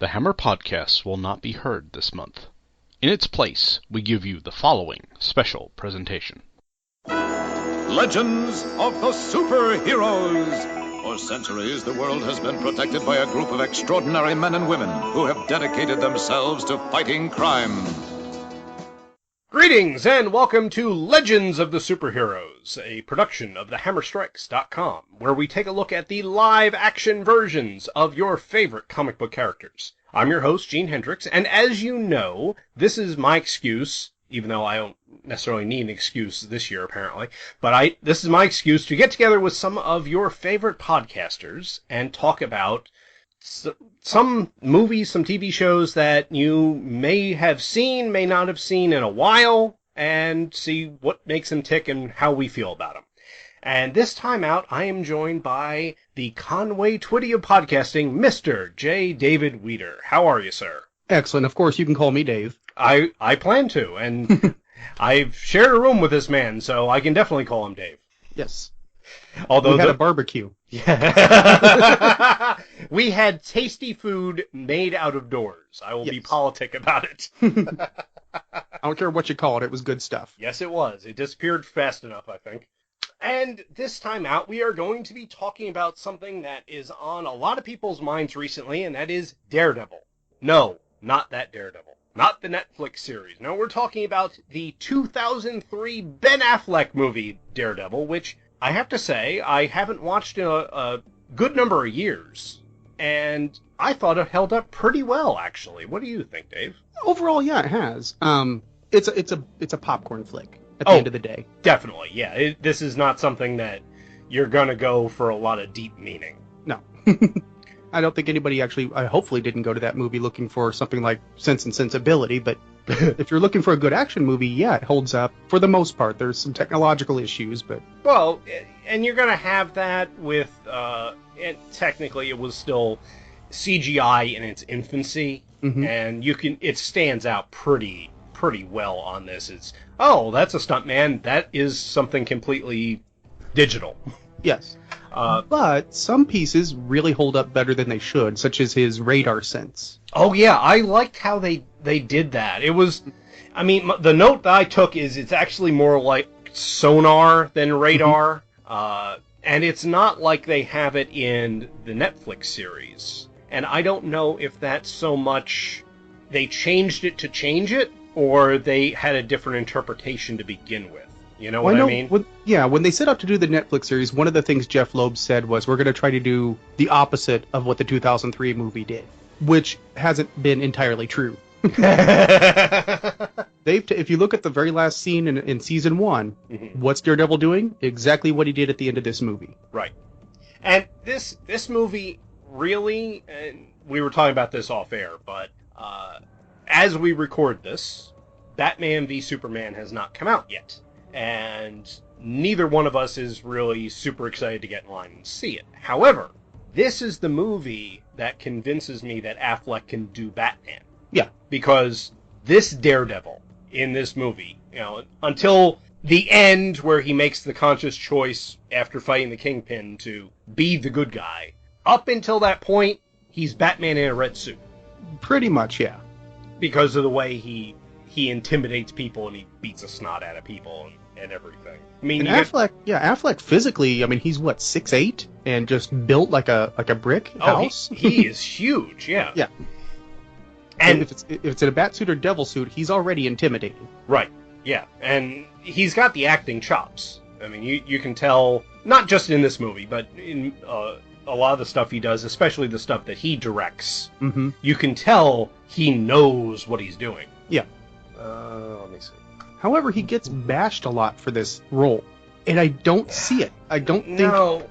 The Hammer Podcasts will not be heard this month. In its place, we give you the following special presentation. Legends of the Superheroes. For centuries, the world has been protected by a group of extraordinary men and women who have dedicated themselves to fighting crime. Greetings and welcome to Legends of the Superheroes, a production of thehammerstrikes.com, where we take a look at the live-action versions of your favorite comic book characters. I'm your host, Gene Hendricks, and as you know, this is my excuse, even though I don't necessarily need an excuse this year, apparently, but this is my excuse to get together with some of your favorite podcasters and talk about some movies, some TV shows that you may have seen, may not have seen in a while, and see what makes them tick and how we feel about them. And this time out, I am joined by the Conway Twitty of podcasting, Mr. J. David Weeder. How are you, sir? Excellent. Of course, you can call me Dave. I plan to, and I've shared a room with this man, so I can definitely call him Dave. Yes. Although we had a barbecue. Yeah. We had tasty food made out of doors. I will be politic about it. I don't care what you call it. It was good stuff. Yes, it was. It disappeared fast enough, I think. And this time out, we are going to be talking about something that is on a lot of people's minds recently, and that is Daredevil. No, not that Daredevil. Not the Netflix series. No, we're talking about the 2003 Ben Affleck movie, Daredevil, which I have to say I haven't watched in a good number of years. And I thought it held up pretty well, actually. What do you think, Dave? Overall, yeah, it has. It's a popcorn flick at the end of the day. Definitely, yeah. This is not something that you're gonna go for a lot of deep meaning. No. I don't think anybody hopefully didn't go to that movie looking for something like Sense and Sensibility, but if you're looking for a good action movie, yeah, it holds up for the most part. There's some technological issues, but... Well, and you're going to have that with, technically it was still CGI in its infancy, and it stands out pretty well on this. It's, that's a stuntman, that is something completely digital. Yes. But some pieces really hold up better than they should, such as his radar sense. Oh, yeah, I liked how they did that. It was, the note that I took is it's actually more like sonar than radar, and it's not like they have it in the Netflix series. And I don't know if that's so much they changed it to change it, or they had a different interpretation to begin with. You know what I mean? When they set out to do the Netflix series, one of the things Jeff Loeb said was, we're going to try to do the opposite of what the 2003 movie did, which hasn't been entirely true. If you look at the very last scene in season 1, what's Daredevil doing? Exactly what he did at the end of this movie. Right. And this movie really, and we were talking about this off air, but as we record this, Batman v Superman has not come out yet. And neither one of us is really super excited to get in line and see it. However, this is the movie that convinces me that Affleck can do Batman. Yeah. Because this Daredevil in this movie, until the end where he makes the conscious choice after fighting the Kingpin to be the good guy, up until that point, he's Batman in a red suit. Pretty much, yeah. Because of the way he intimidates people and he beats the snot out of people and everything. Affleck physically, he's 6'8" and just built like a brick house. He is huge, yeah. Yeah. And if it's in a bat suit or devil suit, he's already intimidating. Right. Yeah. And he's got the acting chops. You can tell, not just in this movie, but in a lot of the stuff he does, especially the stuff that he directs, you can tell he knows what he's doing. Yeah. Let me see. However, he gets bashed a lot for this role, and I don't see it. I don't think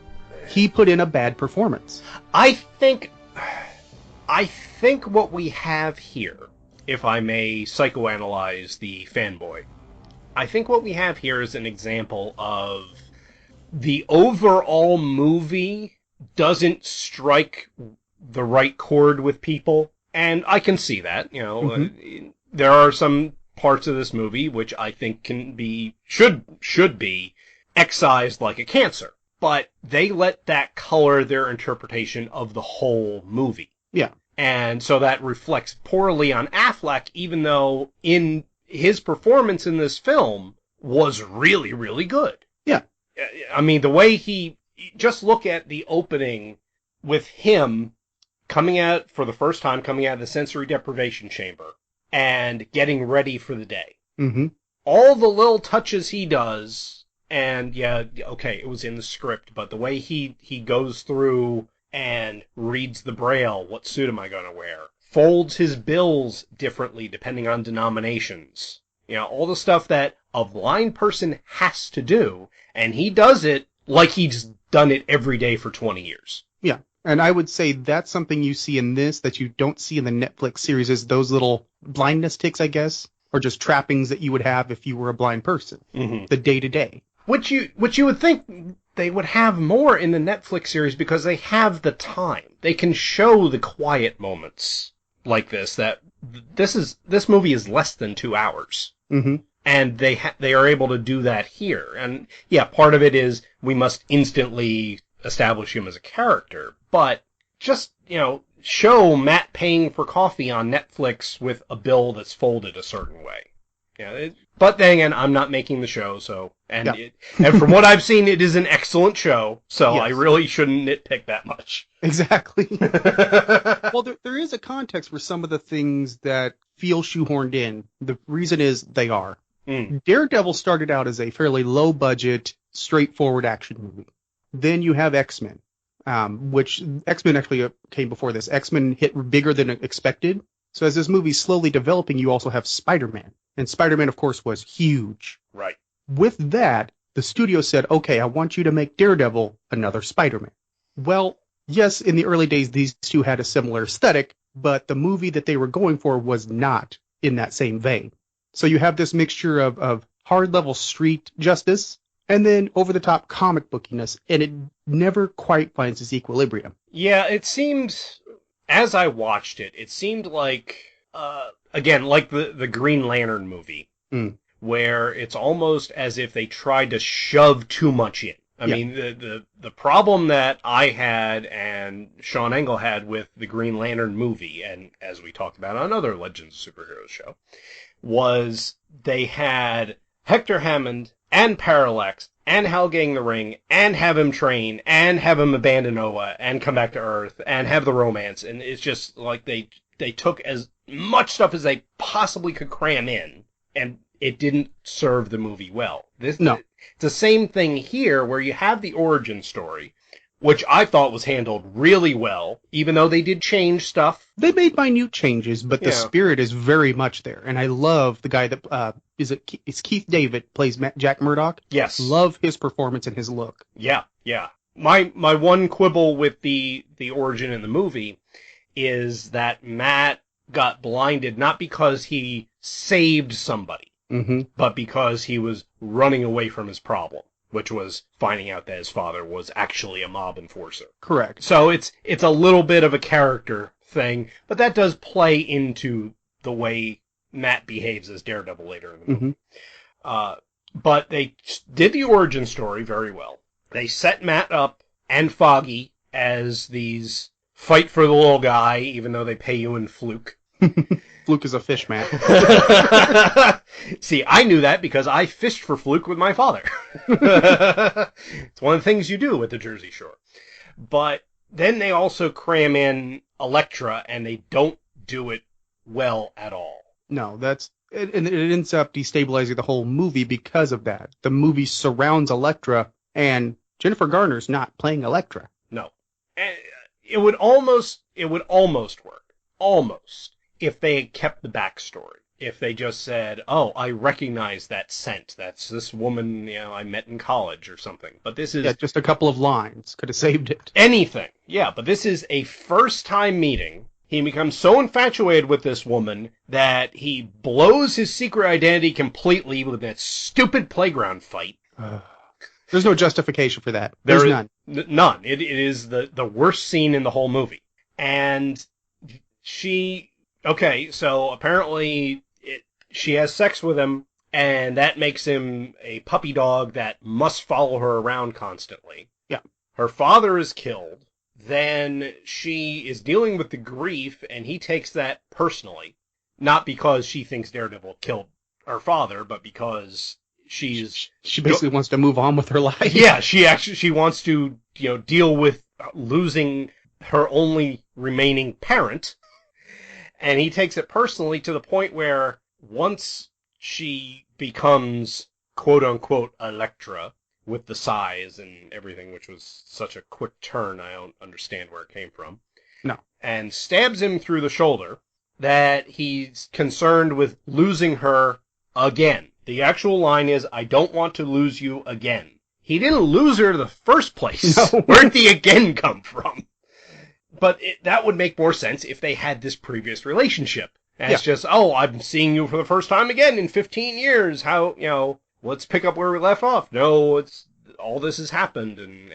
he put in a bad performance. I think what we have here, if I may psychoanalyze the fanboy, I think what we have here is an example of the overall movie doesn't strike the right chord with people, and I can see that. There are some parts of this movie which I think should be excised like a cancer, but they let that color their interpretation of the whole movie. Yeah. And so that reflects poorly on Affleck, even though in his performance in this film was really, really good. Yeah. I mean, the way just look at the opening with him coming out for the first time, coming out of the sensory deprivation chamber and getting ready for the day. Mm-hmm. All the little touches he does, and yeah, okay, it was in the script, but the way he goes through and reads the braille, what suit am I going to wear? Folds his bills differently depending on denominations. You know, all the stuff that a blind person has to do, and he does it like he's done it every day for 20 years. Yeah, and I would say that's something you see in this that you don't see in the Netflix series, is those little blindness tics, I guess, or just trappings that you would have if you were a blind person, the day-to-day. Which you would think they would have more in the Netflix series because they have the time. They can show the quiet moments like this. That this movie is less than 2 hours, and they are able to do that here. And yeah, part of it is we must instantly establish him as a character, but just show Matt paying for coffee on Netflix with a bill that's folded a certain way. Yeah, but then again, I'm not making the show, so and from what I've seen, it is an excellent show. So yes. I really shouldn't nitpick that much. Exactly. Well, there is a context for some of the things that feel shoehorned in. The reason is they are. Daredevil started out as a fairly low-budget, straightforward action movie. Then you have X-Men, which X-Men actually came before this. X-Men hit bigger than expected. So as this movie's slowly developing, you also have Spider-Man. And Spider-Man, of course, was huge. Right. With that, the studio said, okay, I want you to make Daredevil another Spider-Man. Well, yes, in the early days, these two had a similar aesthetic, but the movie that they were going for was not in that same vein. So you have this mixture of hard-level street justice and then over-the-top comic bookiness, and it never quite finds its equilibrium. Yeah, it seemed, as I watched it, it seemed like, again, like the Green Lantern movie, where it's almost as if they tried to shove too much in. I mean, the problem that I had and Sean Engel had with the Green Lantern movie, and as we talked about on another Legends of Superheroes show, was they had Hector Hammond and Parallax and Hal getting the ring and have him train and have him abandon Oa and come back to Earth and have the romance. And it's just like they took as much stuff as they possibly could cram in, and it didn't serve the movie well. No. It's the same thing here where you have the origin story, which I thought was handled really well, even though they did change stuff. They made minute changes, but the spirit is very much there. And I love the guy that, it's Keith David plays Jack Murdock? Yes. Love his performance and his look. Yeah. My one quibble with the origin in the movie is that Matt got blinded not because he saved somebody, but because he was running away from his problem, which was finding out that his father was actually a mob enforcer. Correct. So it's a little bit of a character thing, but that does play into the way Matt behaves as Daredevil later in the movie. But they did the origin story very well. They set Matt up and Foggy as these fight for the little guy, even though they pay you in Fluke. Fluke is a fish, man. See, I knew that because I fished for Fluke with my father. It's one of the things you do at the Jersey Shore. But then they also cram in Elektra, and they don't do it well at all. No, and it ends up destabilizing the whole movie because of that. The movie surrounds Elektra, and Jennifer Garner's not playing Elektra. No. It would almost work. Almost. If they had kept the backstory. If they just said, oh, I recognize that scent. That's this woman, I met in college or something. But this is... Yeah, just a couple of lines could have saved it. Anything. Yeah, but this is a first-time meeting. He becomes so infatuated with this woman that he blows his secret identity completely with that stupid playground fight. There's no justification for that. There's none. None. It is the worst scene in the whole movie. And she... Okay, so apparently she has sex with him, and that makes him a puppy dog that must follow her around constantly. Yeah. Her father is killed. then she is dealing with the grief, and he takes that personally. Not because she thinks Daredevil killed her father, but because she basically wants to move on with her life. Yeah, she wants to, deal with losing her only remaining parent. And he takes it personally to the point where once she becomes quote unquote Elektra with the size and everything, which was such a quick turn, I don't understand where it came from. No. And stabs him through the shoulder, that he's concerned with losing her again. The actual line is, I don't want to lose you again. He didn't lose her in the first place. No. Where'd the again come from? But that would make more sense if they had this previous relationship. And it's just, I'm seeing you for the first time again in 15 years. How, let's pick up where we left off. No, all this has happened. And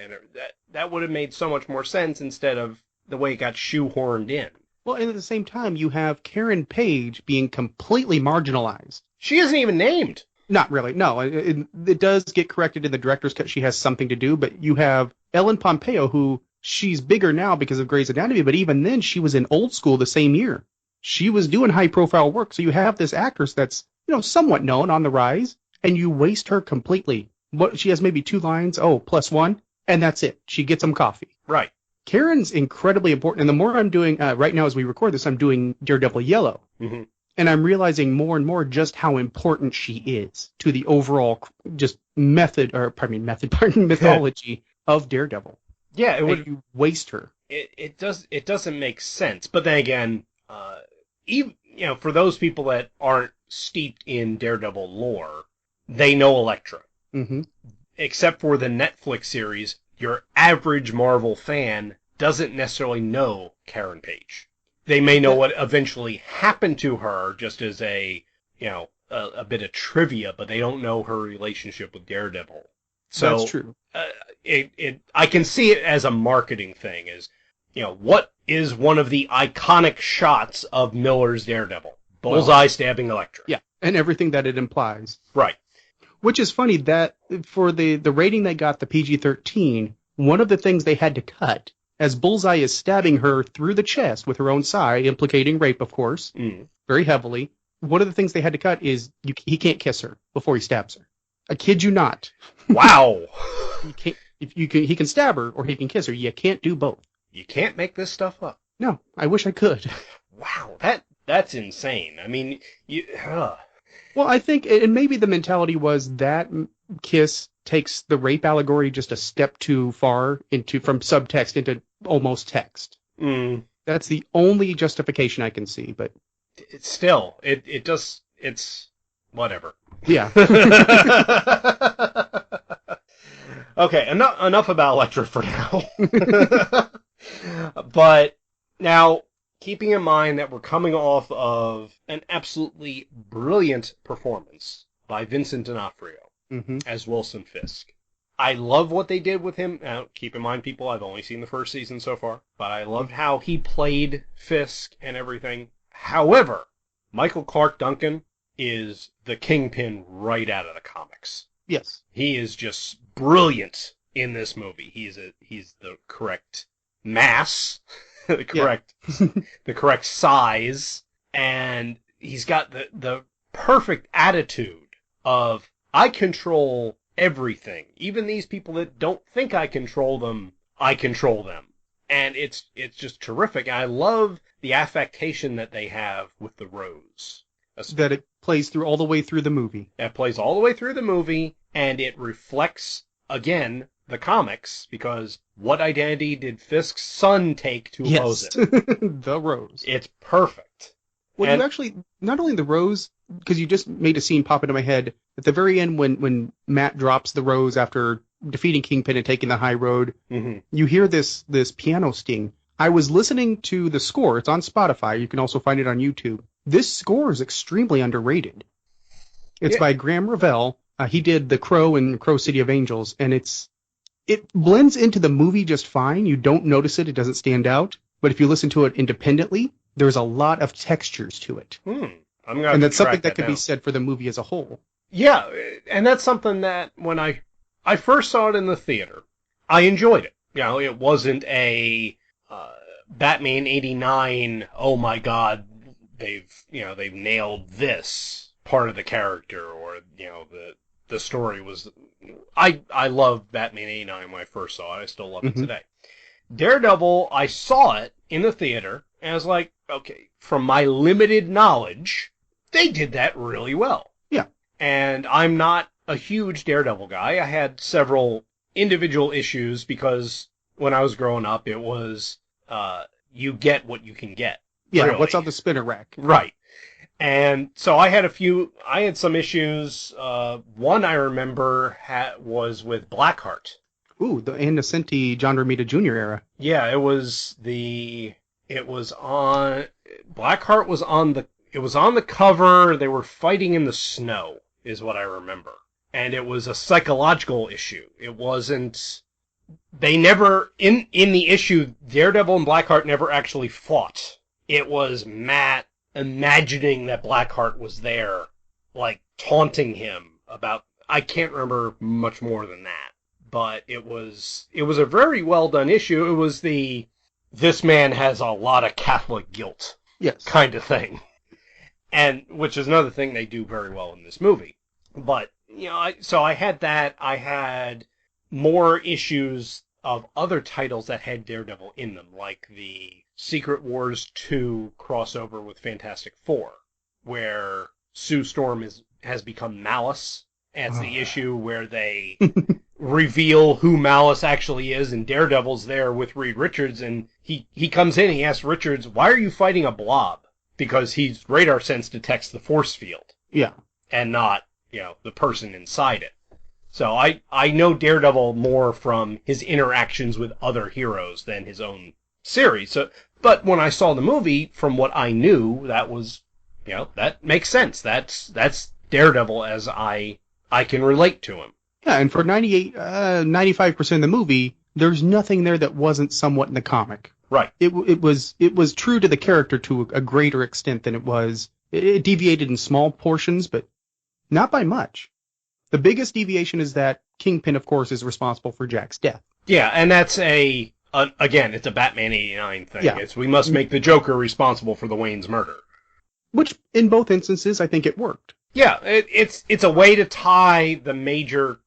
that would have made so much more sense instead of the way it got shoehorned in. Well, and at the same time, you have Karen Page being completely marginalized. She isn't even named. Not really, no. It does get corrected in the director's cut. She has something to do, but you have Ellen Pompeo, who she's bigger now because of Grey's Anatomy, but even then, she was in Old School the same year. She was doing high-profile work, so you have this actress that's, somewhat known on the rise, and you waste her completely. She has maybe 2 lines, +1, and that's it. She gets them coffee. Right. Karen's incredibly important, and the more I'm doing, right now as we record this, I'm doing Daredevil Yellow. Mm-hmm. And I'm realizing more and more just how important she is to the overall just mythology of Daredevil. Yeah, it would. You waste her. It doesn't make sense. But then again, even for those people that aren't steeped in Daredevil lore, they know Elektra. Mm-hmm. Except for the Netflix series, your average Marvel fan doesn't necessarily know Karen Page. They may know what eventually happened to her just as a bit of trivia, but they don't know her relationship with Daredevil. So that's true. I can see it as a marketing thing. What is one of the iconic shots of Miller's Daredevil? Bullseye stabbing Elektra. Yeah, and everything that it implies. Right. Which is funny that for the rating they got, the PG-13, one of the things they had to cut, as Bullseye is stabbing her through the chest with her own side, implicating rape, of course, very heavily, one of the things they had to cut is he can't kiss her before he stabs her. I kid you not. Wow. He can stab her or he can kiss her. You can't do both. You can't make this stuff up. No, I wish I could. Wow, that's insane. I mean, Well, I think, and maybe the mentality was that kiss takes the rape allegory just a step too far from subtext into almost text. That's the only justification I can see, but it's still it does. It's whatever. Yeah. Okay, enough about Elektra for now. But now, keeping in mind that we're coming off of an absolutely brilliant performance by Vincent D'Onofrio as Wilson Fisk. I love what they did with him. Now, keep in mind, people, I've only seen the first season so far, but I loved how he played Fisk and everything. However, Michael Clarke Duncan is the Kingpin right out of the comics. Yes. He is just brilliant in this movie. He's the correct mass, the correct size, and he's got the perfect attitude of, I control everything. Even these people that don't think I control them, I control them. And it's just terrific. I love the affectation that they have with the Rose. That it plays through all the way through the movie. That plays all the way through the movie, and it reflects, again, the comics, because what identity did Fisk's son take to oppose it? The Rose. It's perfect. Well, you actually, not only the Rose, because you just made a scene pop into my head, at the very end when Matt drops the Rose after defeating Kingpin and taking the high road, you hear this piano sting. I was listening to the score. It's on Spotify. You can also find it on YouTube. This score is extremely underrated. It's by Graham Revell. He did The Crow and Crow City of Angels, and it blends into the movie just fine. You don't notice it. It doesn't stand out. But if you listen to it independently, there's a lot of textures to it. And that's something that could be said for the movie as a whole. Yeah, and that's something that when I first saw it in the theater, I enjoyed it. it wasn't a Batman 89, oh my god, they've nailed this part of the character, or, the story was... I loved Batman 89 when I first saw it. I still love it today. Daredevil, I saw it in the theater, and I was like, okay, from my limited knowledge, they did that really well. Yeah. And I'm not a huge Daredevil guy. I had several individual issues because when I was growing up, it was, you get what you can get. Yeah, really. what's on the spinner rack? Right. And so I had some issues. One I remember was with Blackheart. Ooh, the Innocenti John Romita Jr. era. Yeah, Blackheart was on the cover. They were fighting in the snow, is what I remember. And it was a psychological issue. It wasn't, they never, in the issue, Daredevil and Blackheart never actually fought. It was Matt imagining that Blackheart was there, like, taunting him about, I can't remember much more than that. But it was a very well done issue. It was this man has a lot of Catholic guilt, yes, kind of thing. And, which is another thing they do very well in this movie. But, so I had that. I had more issues of other titles that had Daredevil in them, like the Secret Wars 2 crossover with Fantastic Four, where Sue Storm has become Malice. That's the issue where they reveal who Malice actually is, and Daredevil's there with Reed Richards, and he comes in and he asks Richards, why are you fighting a blob? Because his radar sense detects the force field. Yeah. And not, the person inside it. So I know Daredevil more from his interactions with other heroes than his own series. So, but when I saw the movie, from what I knew, that was, that makes sense. That's Daredevil as I can relate to him. Yeah, and for 95% of the movie, there's nothing there that wasn't somewhat in the comic. Right. It was true to the character to a greater extent than it was. It deviated in small portions, but not by much. The biggest deviation is that Kingpin, of course, is responsible for Jack's death. Yeah, and that's again, it's a Batman 89 thing. Yeah. It's we must make the Joker responsible for the Wayne's murder. Which, in both instances, I think it worked. Yeah, it's a way to tie the major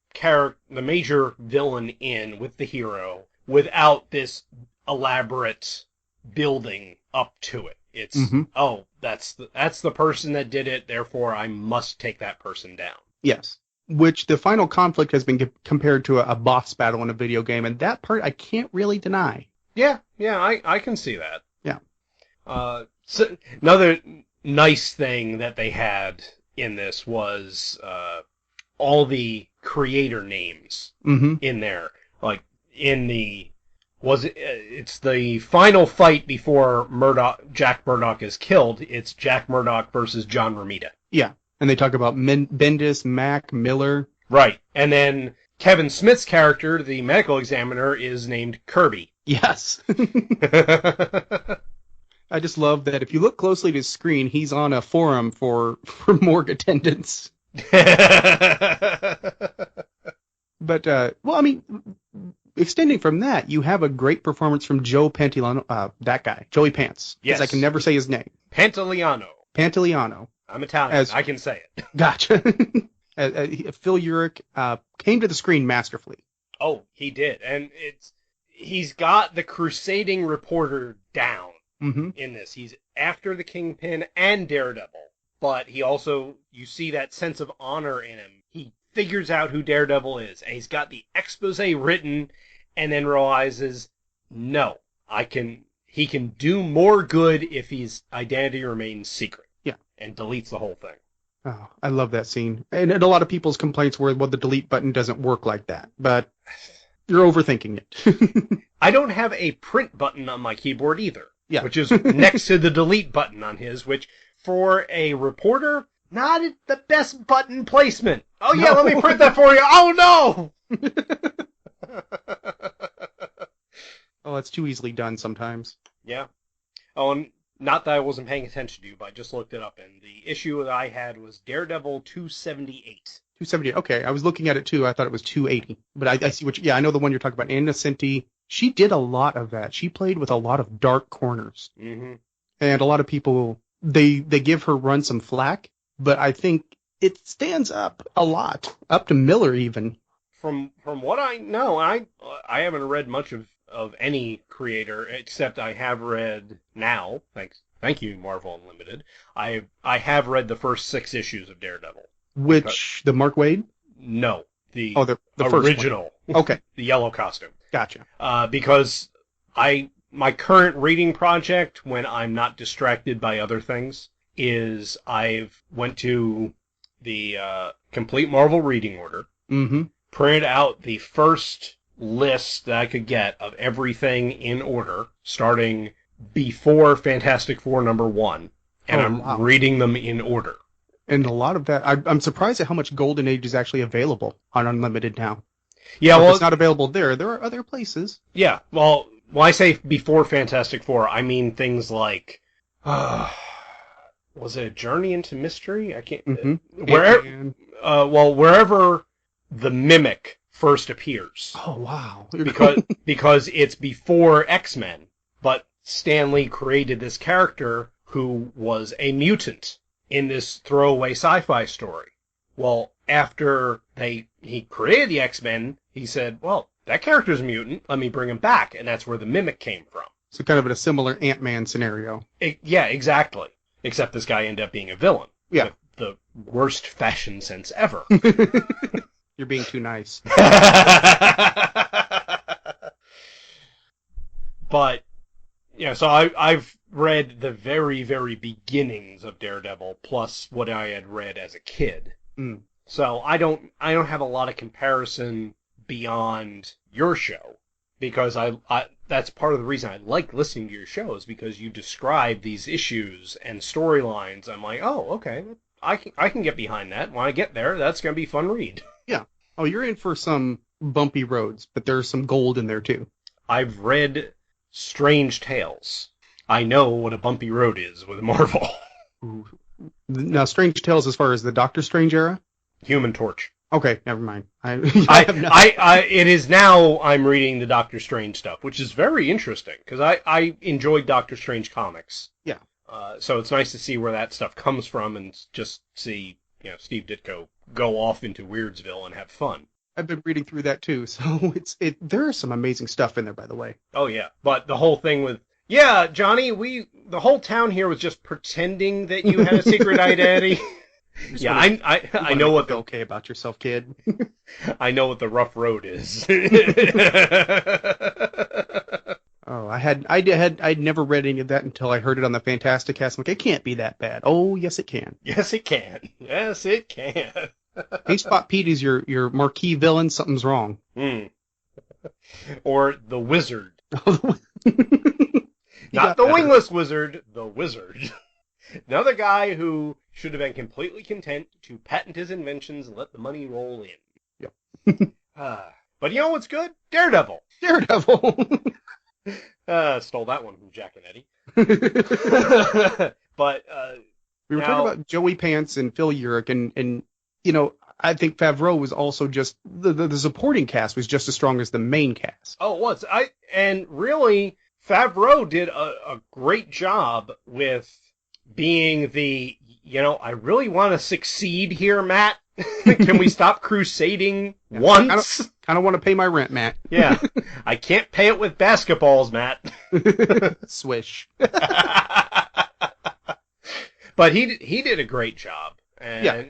villain in with the hero without this elaborate building up to it. It's that's the person that did it, therefore I must take that person down. Yes. Which the final conflict has been compared to a boss battle in a video game, and that part I can't really deny. Yeah, I can see that. Yeah. So another nice thing that they had in this was all the creator names in there. Like in it's the final fight before Jack Murdock is killed. It's Jack Murdock versus John Romita. Yeah, and they talk about Bendis, Mac, Miller. Right, and then Kevin Smith's character, the medical examiner, is named Kirby. Yes. I just love that if you look closely at his screen, he's on a forum for morgue attendants. But, well, I mean, extending from that, you have a great performance from Joe Pantoliano, that guy, Joey Pants. Yes. Because I can never say his name. Pantoliano. I'm Italian. I can say it. Gotcha. Phil Urich came to the screen masterfully. Oh, he did. And he's got the crusading reporter down in this. He's after the Kingpin and Daredevil. But he also, you see that sense of honor in him. He figures out who Daredevil is, and he's got the expose written, and then realizes, no, he can do more good if his identity remains secret. Yeah. And deletes the whole thing. Oh, I love that scene. And a lot of people's complaints were, well, the delete button doesn't work like that. But you're overthinking it. I don't have a print button on my keyboard either. Yeah. Which is next to the delete button on his, which, for a reporter, not the best button placement. Oh, yeah, Let me print that for you. Oh, no! Oh, it's too easily done sometimes. Yeah. Oh, and not that I wasn't paying attention to you, but I just looked it up, and the issue that I had was Daredevil 278. 278. Okay, I was looking at it too. I thought it was 280. But I see I know the one you're talking about. Innocenti, She did a lot of that. She played with a lot of dark corners. Mm-hmm. And a lot of people, they give her run some flack, but I think it stands up a lot, up to Miller even. From what I know, I haven't read much of any creator, except I have read now, thank you, Marvel Unlimited, I have read the first 6 issues of Daredevil. Which, the Mark Waid? No, the first original. one. Okay. The yellow costume. Gotcha. Because my current reading project, when I'm not distracted by other things, is I've went to the complete Marvel reading order, Mm-hmm. printed out the first list that I could get of everything in order, starting before Fantastic Four #1, and I'm reading them in order. And a lot of that, I'm surprised at how much Golden Age is actually available on Unlimited now. Yeah, If well, it's not available there are other places. yeah, well, when I say before Fantastic Four, I mean things like, was it a Journey into Mystery? I can't. Mm-hmm. Wherever the Mimic first appears. Oh wow! because it's before X-Men, but Stan Lee created this character who was a mutant in this throwaway sci-fi story. Well, after he created the X-Men, he said, well, that character's a mutant, let me bring him back, and that's where the Mimic came from. So kind of in a similar Ant-Man scenario. Yeah, exactly. Except this guy ended up being a villain. Yeah. With the worst fashion sense ever. You're being too nice. But, so I've read the very, very beginnings of Daredevil, plus what I had read as a kid. Mm. So I don't have a lot of comparison beyond your show, because I that's part of the reason I like listening to your shows, because you describe these issues and storylines. I'm like, oh, okay, I can get behind that. When I get there, that's gonna be a fun read. Yeah. Oh, you're in for some bumpy roads, but there's some gold in there too. I've read Strange Tales. I know what a bumpy road is with Marvel. Ooh. Now, Strange Tales as far as the Doctor Strange era? Human Torch. Okay, never mind. It is now I'm reading the Doctor Strange stuff, which is very interesting, because I enjoyed Doctor Strange comics. Yeah. So it's nice to see where that stuff comes from, and just see, Steve Ditko go off into Weirdsville and have fun. I've been reading through that too, so there is some amazing stuff in there, by the way. Oh yeah, but the whole thing with, yeah, Johnny, the whole town here was just pretending that you had a secret identity. Yeah, I know what the okay about yourself, kid. I know what the rough road is. Oh, I'd never read any of that until I heard it on the Fantastic Cast. I'm like, it can't be that bad. Oh, yes, it can. Yes, it can. Yes, it can. Hey, Spot Pete is your marquee villain. Something's wrong. Or the Wizard. Not the wingless wizard, the Wizard. Another guy who should have been completely content to patent his inventions and let the money roll in. Yep. But you know what's good? Daredevil. Stole that one from Jack and Eddie. But we were talking about Joey Pants and Phil Urich, and I think Favreau was also just the supporting cast was just as strong as the main cast. Oh, it was. And really, Favreau did a great job with being the, I really want to succeed here, Matt. Can we stop crusading once? Kind of want to pay my rent, Matt. Yeah. I can't pay it with basketballs, Matt. Swish. But he did a great job. And yeah.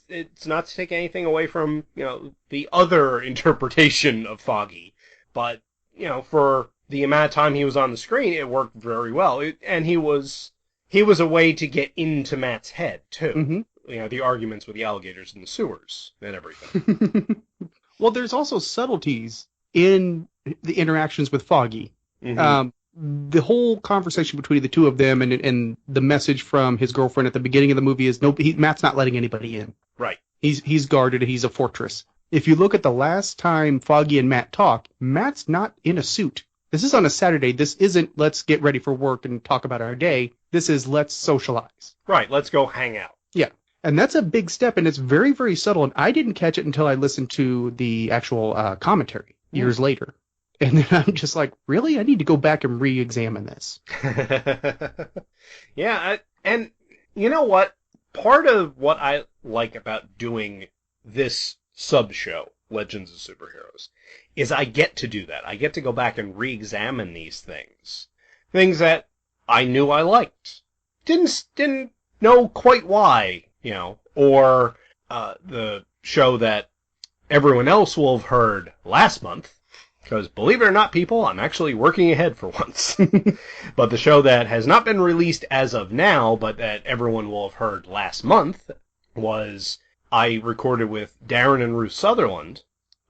It's not to take anything away from, the other interpretation of Foggy. But, for the amount of time he was on the screen, it worked very well. And he was a way to get into Matt's head, too. Mm-hmm. The arguments with the alligators in the sewers and everything. Well, there's also subtleties in the interactions with Foggy. Mm-hmm. The whole conversation between the two of them and the message from his girlfriend at the beginning of the movie is Matt's not letting anybody in. Right. He's guarded. He's a fortress. If you look at the last time Foggy and Matt talk, Matt's not in a suit. This is on a Saturday. This isn't let's get ready for work and talk about our day. This is let's socialize. Right. Let's go hang out. Yeah. And that's a big step, and it's very, very subtle, and I didn't catch it until I listened to the actual commentary years later. And then I'm just like, really? I need to go back and re-examine this. Yeah, and you know what? Part of what I like about doing this sub-show, Legends of Superheroes, is I get to do that. I get to go back and re-examine these things. Things that I knew I liked. Didn't know quite why, or the show that everyone else will have heard last month, because believe it or not, people, I'm actually working ahead for once. But the show that has not been released as of now, but that everyone will have heard last month, was I recorded with Darren and Ruth Sutherland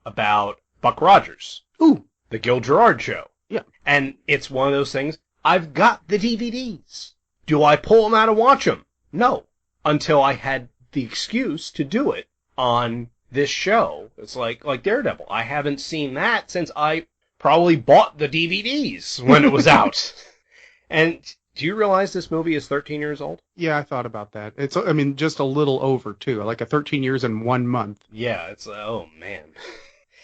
about Buck Rogers. Ooh. The Gil Gerard show. Yeah. And it's one of those things, I've got the DVDs. Do I pull them out and watch them? No. Until I had the excuse to do it on this show. It's like Daredevil. I haven't seen that since I probably bought the DVDs when it was out. And do you realize this movie is 13 years old? Yeah, I thought about that. It's, just a little over, too. Like a 13 years and 1 month. Yeah, it's, oh, man.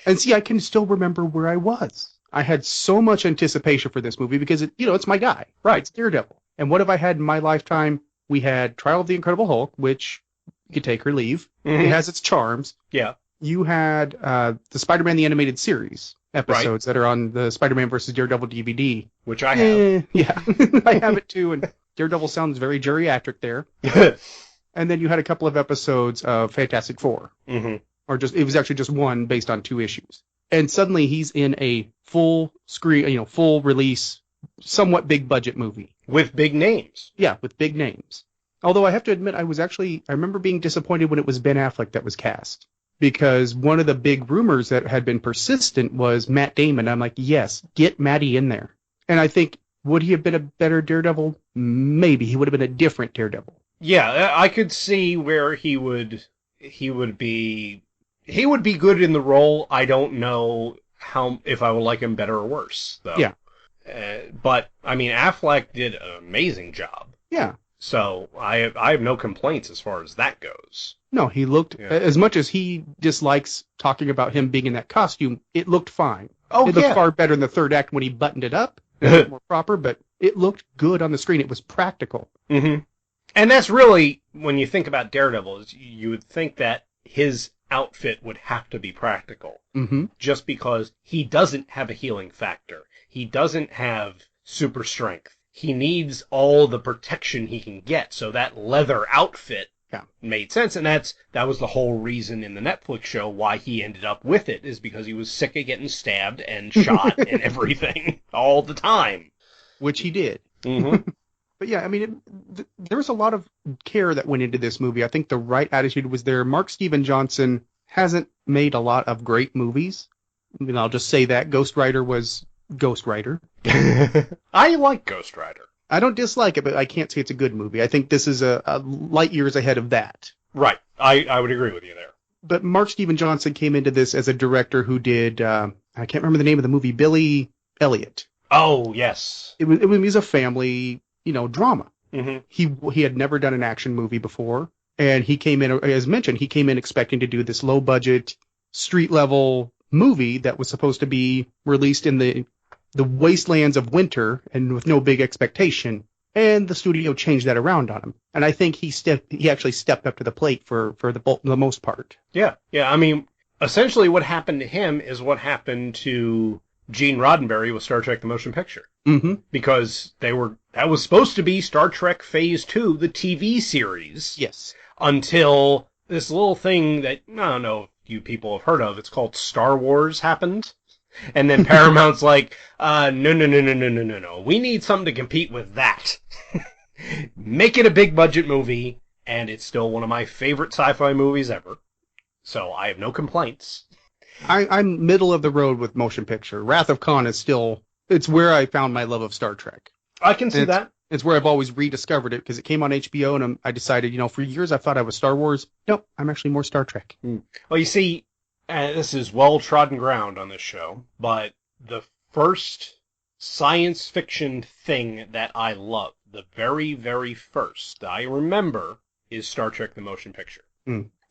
And see, I can still remember where I was. I had so much anticipation for this movie because, it's my guy. Right. It's Daredevil. And what have I had in my lifetime? We had Trial of the Incredible Hulk, which you could take or leave. Mm-hmm. It has its charms. Yeah. You had the Spider-Man the Animated Series episodes that are on the Spider-Man vs. Daredevil DVD. Which I have. Yeah, I have it too, and Daredevil sounds very geriatric there. And then you had a couple of episodes of Fantastic Four. Mm-hmm. Or it was actually just one based on 2 issues. And suddenly he's in a full screen, full release, somewhat big budget movie. With big names. Yeah, with big names. Although I have to admit, I remember being disappointed when it was Ben Affleck that was cast. Because one of the big rumors that had been persistent was Matt Damon. I'm like, yes, get Matty in there. And I think, would he have been a better Daredevil? Maybe. He would have been a different Daredevil. Yeah, I could see where he would be good in the role. I don't know if I would like him better or worse, though. Yeah. But, Affleck did an amazing job. Yeah. So, I have no complaints as far as that goes. No, he looked, as much as he dislikes talking about him being in that costume, it looked fine. Oh, it looked far better in the third act when he buttoned it up. It looked more proper, but it looked good on the screen. It was practical. Mm-hmm. And that's really, when you think about Daredevil, you would think that his outfit would have to be practical. Mm-hmm. Just because he doesn't have a healing factor. He doesn't have super strength. He needs all the protection he can get, so that leather outfit made sense, and that was the whole reason in the Netflix show why he ended up with it, is because he was sick of getting stabbed and shot and everything all the time. Which he did. Mm-hmm. But yeah, there was a lot of care that went into this movie. I think the right attitude was there. Mark Steven Johnson hasn't made a lot of great movies. I'll just say that. Ghost Rider was Ghost Rider. I like Ghost Rider. I don't dislike it, but I can't say it's a good movie. I think this is a light years ahead of that. Right. I would agree with you there. But Mark Steven Johnson came into this as a director who did, I can't remember the name of the movie, Billy Elliot. Oh, yes. It was a family, drama. Mm-hmm. He had never done an action movie before, and he came in, as mentioned, expecting to do this low-budget, street-level movie that was supposed to be released in the wastelands of winter and with no big expectation, and the studio changed that around on him. And I think he actually stepped up to the plate for the most part. Yeah. Essentially what happened to him is what happened to Gene Roddenberry with Star Trek The Motion Picture. Mm-hmm. Because that was supposed to be Star Trek Phase 2, the TV series. Yes. Until this little thing that, I don't know if you people have heard of, it's called Star Wars happened. And then Paramount's like, no. We need something to compete with that. Make it a big budget movie, and it's still one of my favorite sci-fi movies ever. So I have no complaints. I'm middle of the road with motion picture. Wrath of Khan is it's where I found my love of Star Trek. I can see that. It's where I've always rediscovered it because it came on HBO, and I decided, for years I thought I was Star Wars. Nope, I'm actually more Star Trek. Well, you see, this is well-trodden ground on this show, but the first science fiction thing that I love, the very, very first that I remember, is Star Trek The Motion Picture.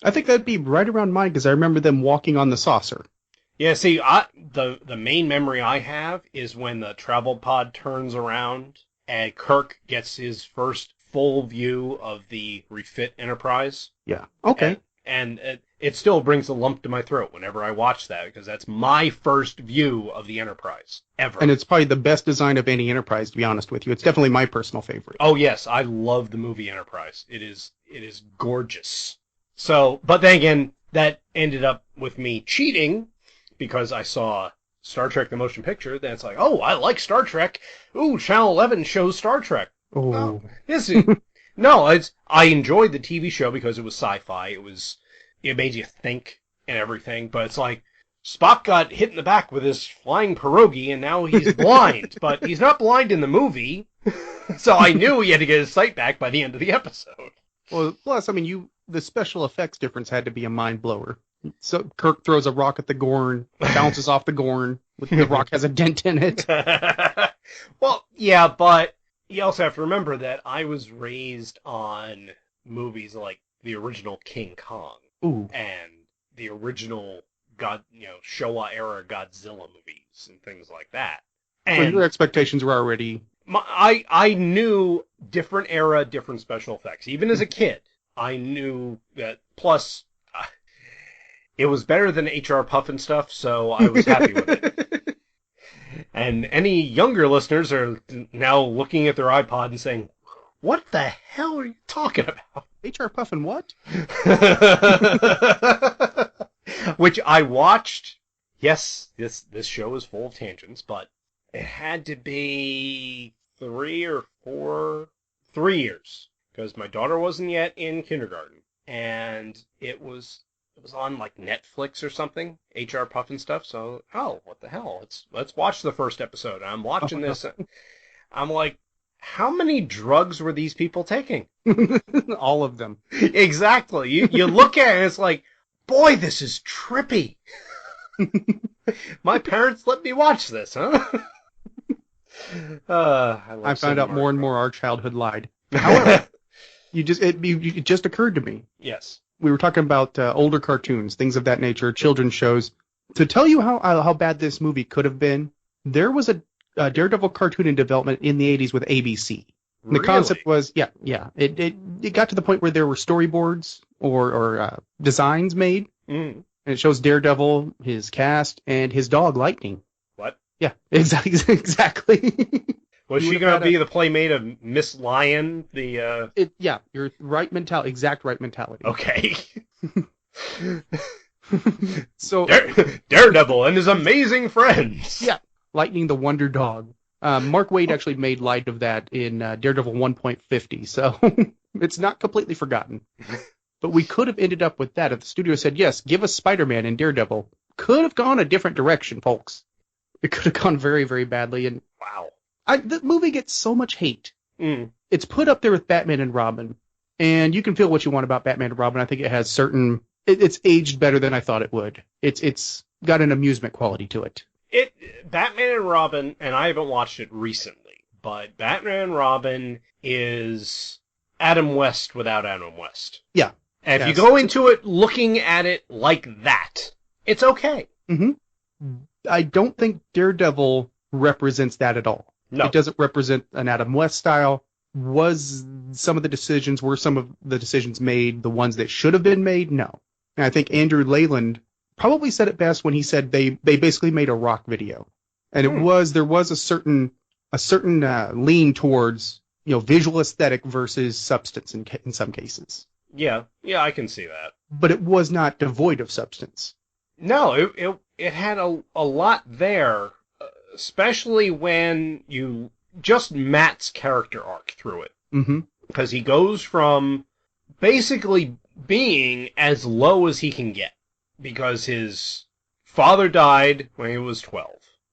I think that'd be right around mine because I remember them walking on the saucer. Yeah, see, the main memory I have is when the travel pod turns around and Kirk gets his first full view of the refit Enterprise. Yeah. Okay. And it still brings a lump to my throat whenever I watch that, because that's my first view of the Enterprise ever. And it's probably the best design of any Enterprise, to be honest with you. It's definitely my personal favorite. Oh yes, I love the movie Enterprise. It is gorgeous. So, but then again, that ended up with me cheating because I saw Star Trek the Motion Picture. Then it's like, oh, I like Star Trek. Ooh, Channel 11 shows Star Trek. Oh. Yes. No, I enjoyed the TV show because it was sci-fi. It made you think and everything. But it's like Spock got hit in the back with his flying pierogi, and now he's blind. But he's not blind in the movie, so I knew he had to get his sight back by the end of the episode. Well, plus, I mean, the special effects difference had to be a mind blower. So Kirk throws a rock at the Gorn, bounces off the Gorn. The rock has a dent in it. Well, yeah, but you also have to remember that I was raised on movies like the original King Kong. Ooh. And the original Showa era Godzilla movies and things like that. And So your expectations were already... I knew different era, different special effects. Even as a kid, I knew that. Plus, it was better than H.R. Puffin stuff, so I was happy with it. And any younger listeners are now looking at their iPod and saying, what the hell are you talking about? H.R. Puffin what? Which I watched. Yes, this show is full of tangents, but it had to be 3 years, because my daughter wasn't yet in kindergarten, and it was on like Netflix or something, HR Puffin stuff. So, what the hell? Let's watch the first episode. I'm watching this. I'm like, how many drugs were these people taking? All of them. Exactly. You look at it and it's like, boy, this is trippy. My parents let me watch this, huh? I found out more and more our childhood lied. However, it just occurred to me. Yes. We were talking about older cartoons, things of that nature, children's shows. To tell you how bad this movie could have been, there was a Daredevil cartoon in development in the 80s with ABC. Really? The concept was, it got to the point where there were storyboards or designs made, and it shows Daredevil, his cast, and his dog Lightning. What? Yeah, exactly. Was she going to be the playmate of Miss Lion? Your right mentality, exact right mentality. Okay. So Daredevil and his amazing friends. Yeah, Lightning the Wonder Dog. Mark Waid actually made light of that in Daredevil 1.50, so it's not completely forgotten. But we could have ended up with that if the studio said, yes, give us Spider-Man and Daredevil. Could have gone a different direction, folks. It could have gone very, very badly. And wow. The movie gets so much hate. It's put up there with Batman and Robin. And you can feel what you want about Batman and Robin. I think it has it's aged better than I thought it would. It's got an amusement quality to it. Batman and Robin, and I haven't watched it recently, but Batman and Robin is Adam West without Adam West. Yeah. And if you go into it looking at it like that, it's okay. Mm-hmm. I don't think Daredevil represents that at all. No. It doesn't represent an Adam West style. Were some of the decisions made the ones that should have been made? No. And I think Andrew Leyland probably said it best when he said they basically made a rock video. And there was a certain lean towards, visual aesthetic versus substance in some cases. Yeah, I can see that. But it was not devoid of substance. No, it had a lot there, especially when you just Matt's character arc through it. Mm-hmm. Because he goes from basically being as low as he can get, because his father died when he was 12,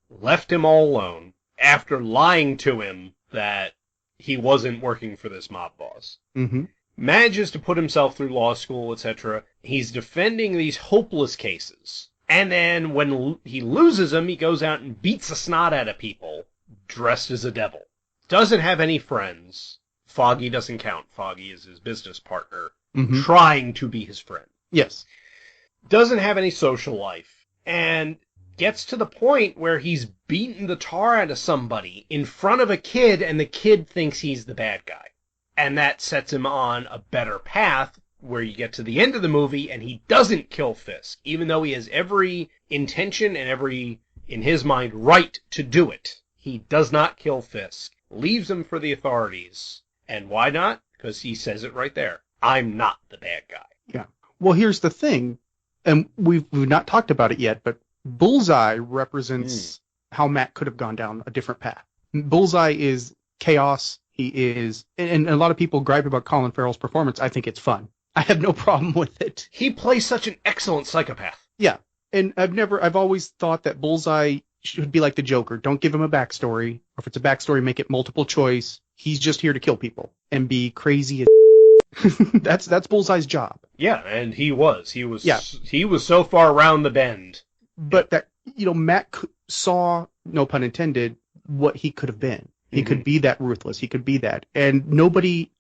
left him all alone after lying to him that he wasn't working for this mob boss. Mm-hmm. Manages to put himself through law school, etc. He's defending these hopeless cases. And then when he loses them, he goes out and beats the snot out of people, dressed as a devil. Doesn't have any friends. Foggy doesn't count. Foggy is his business partner, trying to be his friend. Yes. Doesn't have any social life. And gets to the point where he's beaten the tar out of somebody in front of a kid, and the kid thinks he's the bad guy. And that sets him on a better path, where you get to the end of the movie and he doesn't kill Fisk, even though he has every intention and every, in his mind, right to do it. He does not kill Fisk, leaves him for the authorities. And why not? Because he says it right there. I'm not the bad guy. Yeah. Well, here's the thing, and we've not talked about it yet, but Bullseye represents how Matt could have gone down a different path. Bullseye is chaos. He is, and a lot of people gripe about Colin Farrell's performance. I think it's fun. I have no problem with it. He plays such an excellent psychopath. Yeah. And I've always thought that Bullseye should be like the Joker. Don't give him a backstory. Or if it's a backstory, make it multiple choice. He's just here to kill people and be crazy as that's Bullseye's job. Yeah, and he was. Yeah. He was so far around the bend. But that, Matt saw, no pun intended, what he could have been. He could be that ruthless. He could be that. And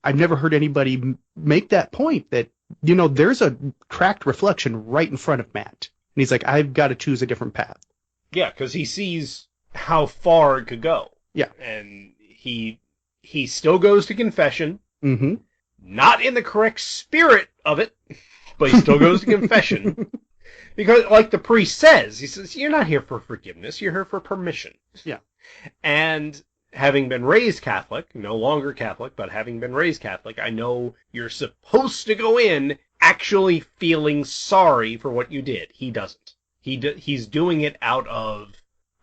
I've never heard anybody make that point that, there's a cracked reflection right in front of Matt. And he's like, I've got to choose a different path. Yeah, because he sees how far it could go. Yeah. And he still goes to confession. Mm-hmm. Not in the correct spirit of it, but he still goes to confession. Because, like the priest says, he says, you're not here for forgiveness, you're here for permission. Yeah. And having been raised Catholic, no longer Catholic, but having been raised Catholic, I know you're supposed to go in actually feeling sorry for what you did. He doesn't. He's doing it out of,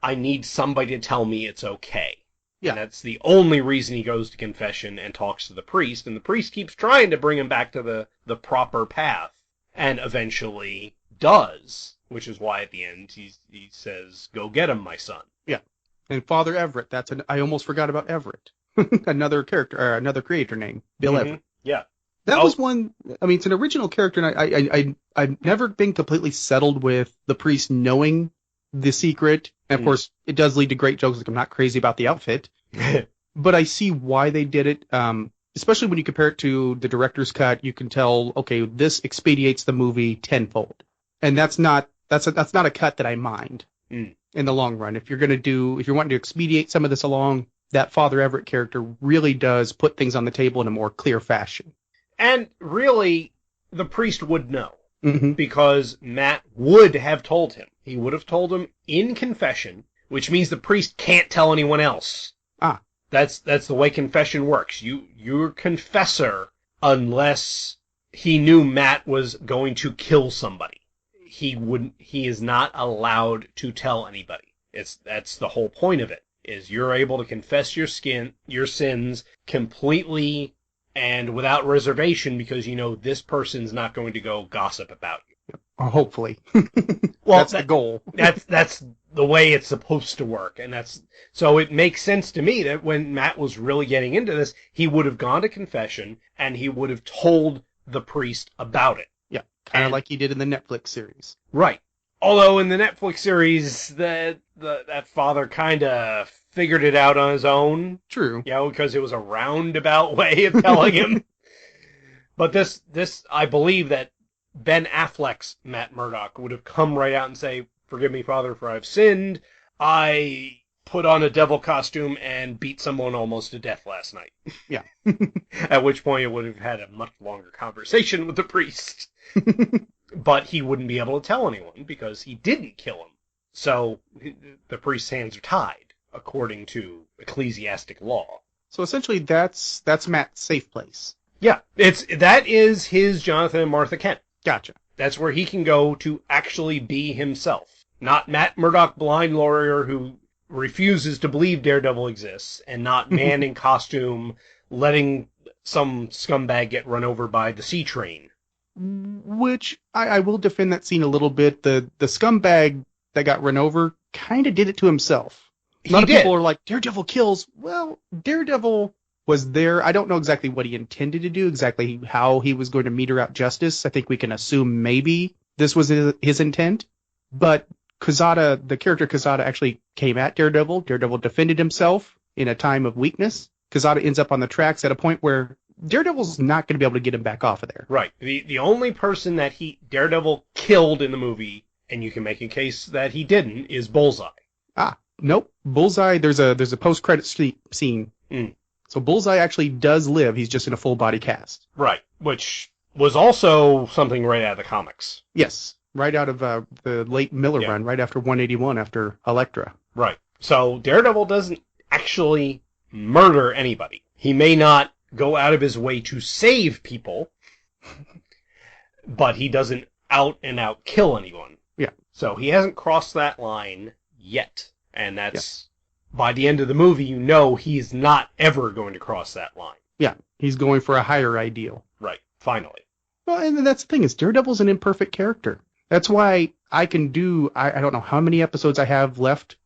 I need somebody to tell me it's okay. Yeah. And that's the only reason he goes to confession and talks to the priest, and the priest keeps trying to bring him back to the proper path, and eventually does, which is why at the end he says, go get him, my son. Yeah. And Father Everett, I almost forgot about Everett. Another character, or another creator name, Bill Everett. Yeah. That was one, it's an original character, and I've never been completely settled with the priest knowing the secret. And of course, it does lead to great jokes, like I'm not crazy about the outfit. But I see why they did it, especially when you compare it to the director's cut. You can tell, okay, this expedites the movie tenfold. And that's not a cut that I mind in the long run. If you're wanting to expedite some of this along, that Father Everett character really does put things on the table in a more clear fashion. And really, the priest would know, because Matt would have told him. He would have told him in confession, which means the priest can't tell anyone else. Ah. That's the way confession works. You're confessor unless he knew Matt was going to kill somebody. He is not allowed to tell anybody. That's the whole point of it, is you're able to confess your sins completely and without reservation, because this person's not going to go gossip about you. Hopefully. Well, that's the goal. That's the way it's supposed to work, and so it makes sense to me that when Matt was really getting into this, he would have gone to confession and he would have told the priest about it. Yeah, kind of like he did in the Netflix series. Right. Although in the Netflix series, that father kind of figured it out on his own. True. Because it was a roundabout way of telling him. But this, I believe that Ben Affleck's Matt Murdock would have come right out and say, forgive me, Father, for I've sinned. I put on a devil costume and beat someone almost to death last night. Yeah. At which point it would have had a much longer conversation with the priest. But he wouldn't be able to tell anyone because he didn't kill him. So the priest's hands are tied, according to ecclesiastic law. So essentially that's Matt's safe place. Yeah, that is his Jonathan and Martha Kent. Gotcha. That's where he can go to actually be himself. Not Matt Murdock, blind lawyer who refuses to believe Daredevil exists, and not man in costume letting some scumbag get run over by the C train. Which I will defend that scene a little bit. The scumbag that got run over kind of did it to himself. A lot of people are like, Daredevil kills. Well, Daredevil was there. I don't know exactly what he intended to do, exactly how he was going to meter out justice. I think we can assume maybe this was his intent. But Quesada, the character Quesada, actually came at Daredevil. Daredevil defended himself in a time of weakness. Quesada ends up on the tracks at a point where Daredevil's not going to be able to get him back off of there. Right. The only person that Daredevil killed in the movie and you can make a case that he didn't, is Bullseye. Ah, nope. Bullseye, there's a post-credit scene. Mm. So Bullseye actually does live. He's just in a full-body cast. Right, which was also something right out of the comics. Yes, right out of the late Miller run, right after 181, after Elektra. Right. So Daredevil doesn't actually murder anybody. He may not go out of his way to save people, but he doesn't out-and-out kill anyone. Yeah. So he hasn't crossed that line yet. And that's, by the end of the movie, you know he's not ever going to cross that line. Yeah, he's going for a higher ideal. Right. Finally. Well, and that's the thing, is Daredevil's an imperfect character. That's why I can do, I don't know how many episodes I have left,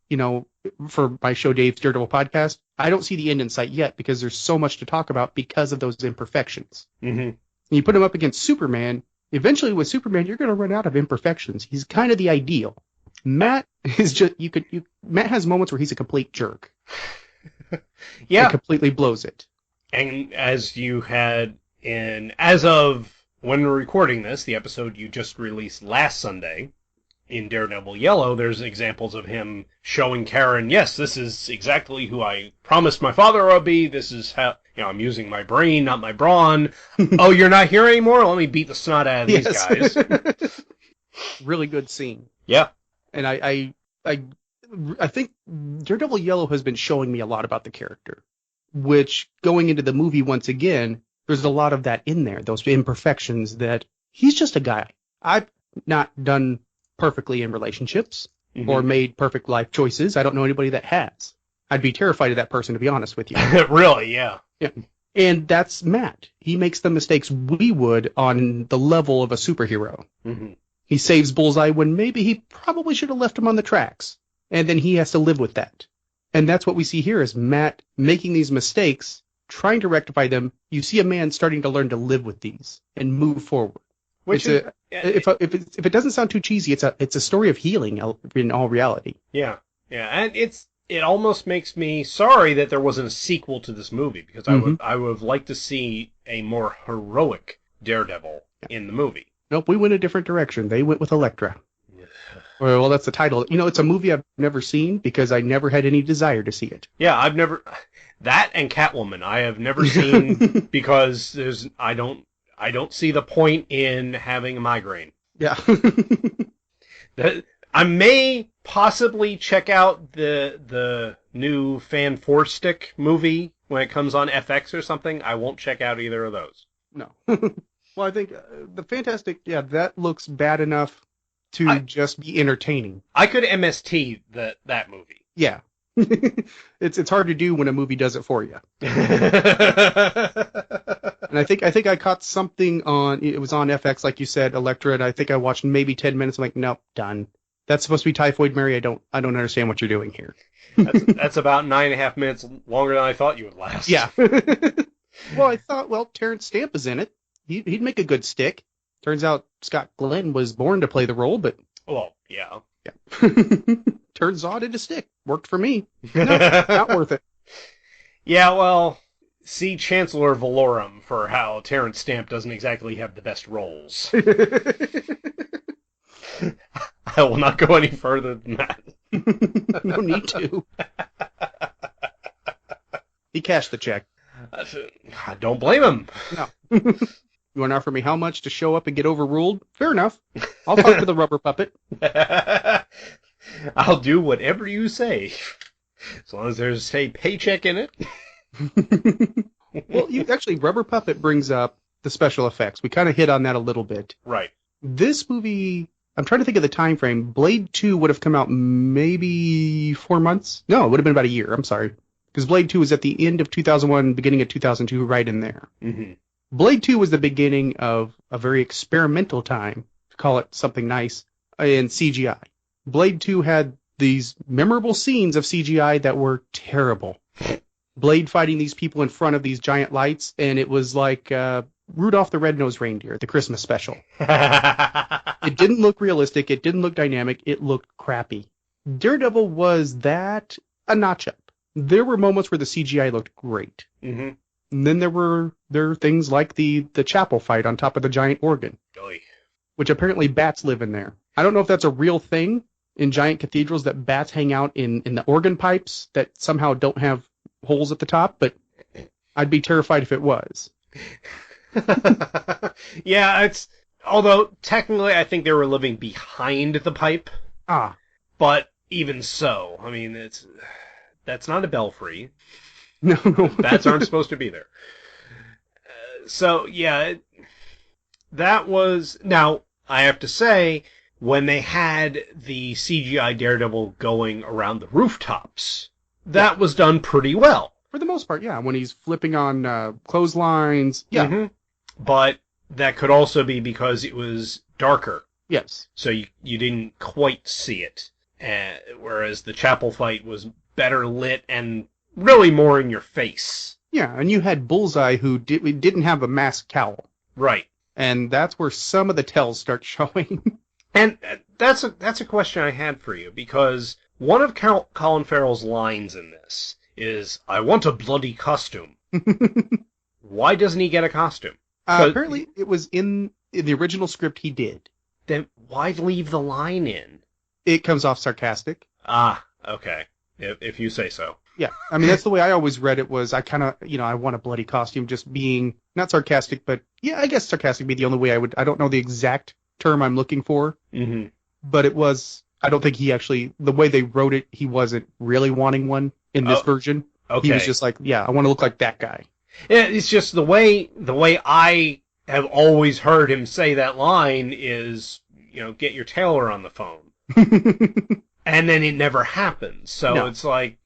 for my show Dave's Daredevil podcast. I don't see the end in sight yet because there's so much to talk about because of those imperfections. Mm-hmm. You put him up against Superman, eventually with Superman, you're going to run out of imperfections. He's kind of the ideal. Matt is just, Matt has moments where he's a complete jerk. Yeah. And completely blows it. And as you had as of when we're recording this, the episode you just released last Sunday, in Daredevil Yellow, there's examples of him showing Karen, yes, this is exactly who I promised my father I'll be. This is how, I'm using my brain, not my brawn. Oh, you're not here anymore? Let me beat the snot out of these guys. Really good scene. Yeah. And I think Daredevil Yellow has been showing me a lot about the character, which going into the movie once again, there's a lot of that in there, those imperfections that he's just a guy. I've not done perfectly in relationships or made perfect life choices. I don't know anybody that has. I'd be terrified of that person, to be honest with you. Really, yeah. Yeah. And that's Matt. He makes the mistakes we would on the level of a superhero. Mm-hmm. He saves Bullseye when maybe he probably should have left him on the tracks. And then he has to live with that. And that's what we see here is Matt making these mistakes, trying to rectify them. You see a man starting to learn to live with these and move forward. Which if it doesn't sound too cheesy, it's a story of healing in all reality. Yeah, yeah, and it almost makes me sorry that there wasn't a sequel to this movie because I would have liked to see a more heroic Daredevil in the movie. Nope, we went a different direction. They went with Elektra. Well, that's the title. It's a movie I've never seen because I never had any desire to see it. Yeah, I've never that and Catwoman I have never seen because I don't see the point in having a migraine. Yeah. I may possibly check out the new Fan Four Stick movie when it comes on FX or something. I won't check out either of those. No. Well, I think the Fantastic, that looks bad enough to just be entertaining. I could MST that movie. Yeah. It's hard to do when a movie does it for you. And I think I caught something it was on FX, like you said, Elektra, and I think I watched maybe 10 minutes. I'm like, nope, done. That's supposed to be Typhoid Mary. I don't understand what you're doing here. That's about 9.5 minutes longer than I thought you would last. Yeah. Well, I thought, Terrence Stamp is in it. He'd make a good Stick. Turns out Scott Glenn was born to play the role, but... Well, yeah. Turns Zod into Stick. Worked for me. No, not worth it. Yeah, well, see Chancellor Valorum for how Terrence Stamp doesn't exactly have the best roles. I will not go any further than that. No need to. He cashed the check. I don't blame him. No. You want to offer me how much to show up and get overruled? Fair enough. I'll talk to the rubber puppet. I'll do whatever you say. As long as there's a paycheck in it. Well, actually, Rubber Puppet brings up the special effects. We kind of hit on that a little bit. Right. This movie, I'm trying to think of the time frame. Blade 2 would have come out maybe 4 months. No, it would have been about a year. I'm sorry. Because Blade 2 was at the end of 2001, beginning of 2002, right in there. Mm-hmm. Blade 2 was the beginning of a very experimental time, to call it something nice, in CGI. Blade 2 had these memorable scenes of CGI that were terrible. Blade fighting these people in front of these giant lights, and it was like Rudolph the Red-Nosed Reindeer, the Christmas special. It didn't look realistic. It didn't look dynamic. It looked crappy. Daredevil was that a notch up. There were moments where the CGI looked great. Mm-hmm. And then there were things like the chapel fight on top of the giant organ, Oy. which apparently bats live in there. I don't know if that's a real thing in giant cathedrals that bats hang out in the organ pipes that somehow don't have holes at the top, but I'd be terrified if it was. Yeah, although technically I think they were living behind the pipe. Ah. But even so, I mean, that's not a belfry. No. Bats aren't supposed to be there. So, yeah, that was... Now, I have to say, when they had the CGI Daredevil going around the rooftops, that was done pretty well. For the most part, yeah. When he's flipping on clotheslines, yeah. Mm-hmm. But that could also be because it was darker. Yes. So you didn't quite see it. Whereas the chapel fight was better lit and really more in your face. Yeah, and you had Bullseye who didn't have a masked cowl. Right. And that's where some of the tells start showing. And that's a question I had for you, because one of Colin Farrell's lines in this is, "I want a bloody costume." Why doesn't he get a costume? Apparently, it was in the original script he did. Then why leave the line in? It comes off sarcastic. Ah, okay. If you say so. Yeah, I mean, that's the way I always read it, was I kind of, I want a bloody costume, just being, not sarcastic, but, yeah, I guess sarcastic would be the only way I don't know the exact term I'm looking for. Mm-hmm. But it was, I don't think he actually, the way they wrote it, he wasn't really wanting one in this version. Okay. He was just like, yeah, I want to look like that guy. Yeah, it's just the way I have always heard him say that line is, get your tailor on the phone. And then it never happens. So It's like,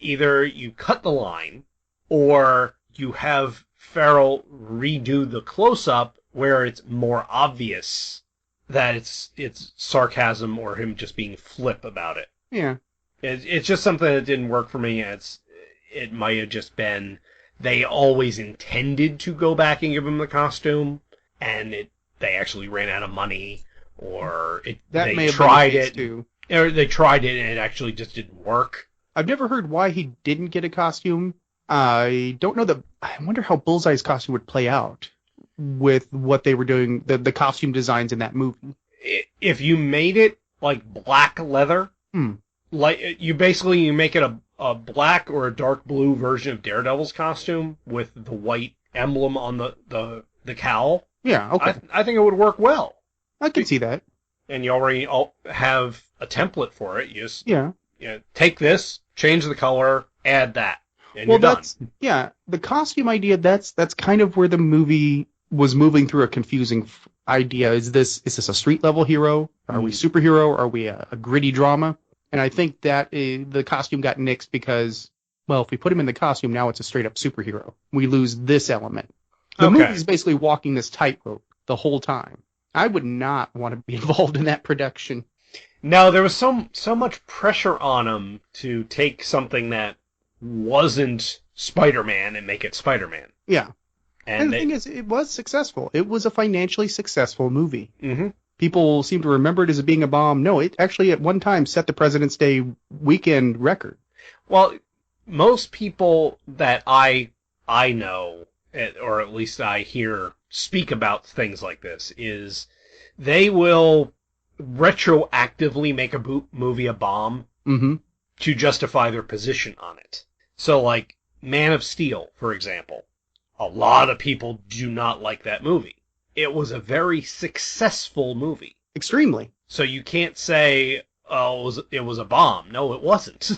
either you cut the line, or you have Farrell redo the close-up where it's more obvious that it's sarcasm or him just being flip about it. Yeah. It's just something that didn't work for me. It might have just been they always intended to go back and give him the costume, and they actually ran out of money, or they tried it too. Or they tried it and it actually just didn't work. I've never heard why he didn't get a costume. I don't know I wonder how Bullseye's costume would play out with what they were doing, the costume designs in that movie. If you made it like black leather, like you make it a black or a dark blue version of Daredevil's costume with the white emblem on the cowl. Yeah, okay. I think it would work well. I can see that. And you already have a template for it. You just take this, change the color, add that, and you're done. Yeah, the costume idea, that's kind of where the movie was moving through a confusing idea. Is this a street level hero? Are we superhero? Are we a gritty drama? And I think that the costume got nixed because, well, if we put him in the costume, now it's a straight up superhero. We lose this element. The movie's basically walking this tightrope the whole time. I would not want to be involved in that production. No, there was so much pressure on him to take something that wasn't Spider-Man and make it Spider-Man. Yeah. And the thing is, it was successful. It was a financially successful movie. Mm-hmm. People seem to remember it as being a bomb. No, it actually at one time set the President's Day weekend record. Well, most people that I know, or at least I hear speak about things like this, is they will retroactively make a movie a bomb to justify their position on it. So, like, Man of Steel, for example. A lot of people do not like that movie. It was a very successful movie. Extremely. So you can't say, oh, it was a bomb. No, it wasn't.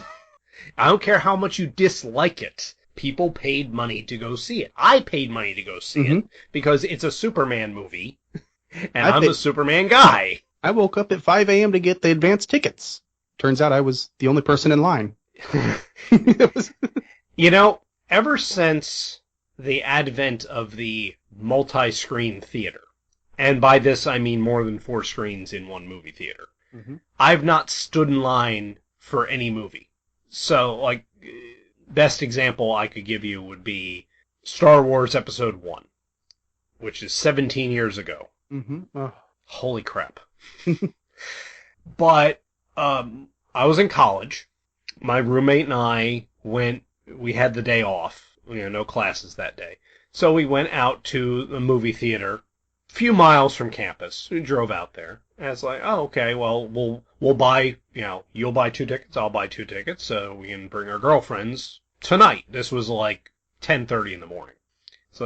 I don't care how much you dislike it. People paid money to go see it. I paid money to go see it because it's a Superman movie, and I'm a Superman guy. I woke up at 5 a.m. to get the advance tickets. Turns out I was the only person in line. Ever since the advent of the multi-screen theater, and by this I mean more than 4 screens in one movie theater, I've not stood in line for any movie. So, like, best example I could give you would be Star Wars Episode 1, which is 17 years ago. Holy crap. But I was in college. My roommate and I we had the day off. No classes that day. So we went out to the movie theater few miles from campus. We drove out there. And it's like, oh, okay, well, we'll buy, you'll buy 2 tickets, I'll buy 2 tickets, so we can bring our girlfriends tonight. This was like 10:30 in the morning.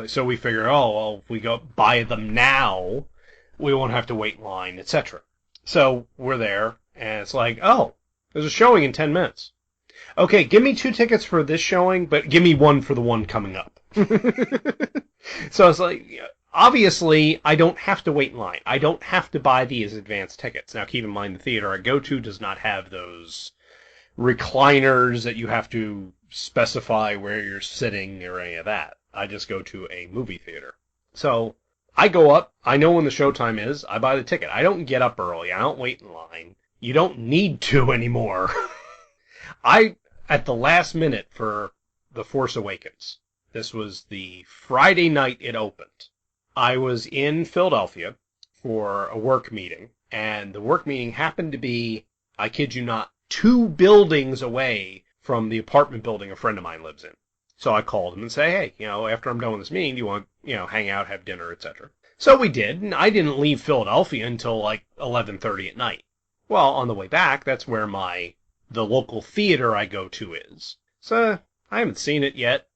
So we figured, oh, well, if we go buy them now, we won't have to wait in line, etc. So we're there, and it's like, oh, there's a showing in 10 minutes. Okay, give me 2 tickets for this showing, but give me 1 for the one coming up. So it's like, obviously, I don't have to wait in line. I don't have to buy these advanced tickets. Now, keep in mind, the theater I go to does not have those recliners that you have to specify where you're sitting or any of that. I just go to a movie theater. So I go up. I know when the showtime is. I buy the ticket. I don't get up early. I don't wait in line. You don't need to anymore. At the last minute for The Force Awakens, this was the Friday night it opened. I was in Philadelphia for a work meeting, and the work meeting happened to be, I kid you not, 2 buildings away from the apartment building a friend of mine lives in. So I called him and say, hey, after I'm done with this meeting, do you want, hang out, have dinner, etc. So we did, and I didn't leave Philadelphia until like 11:30 at night. Well, on the way back, that's where the local theater I go to is. So I haven't seen it yet.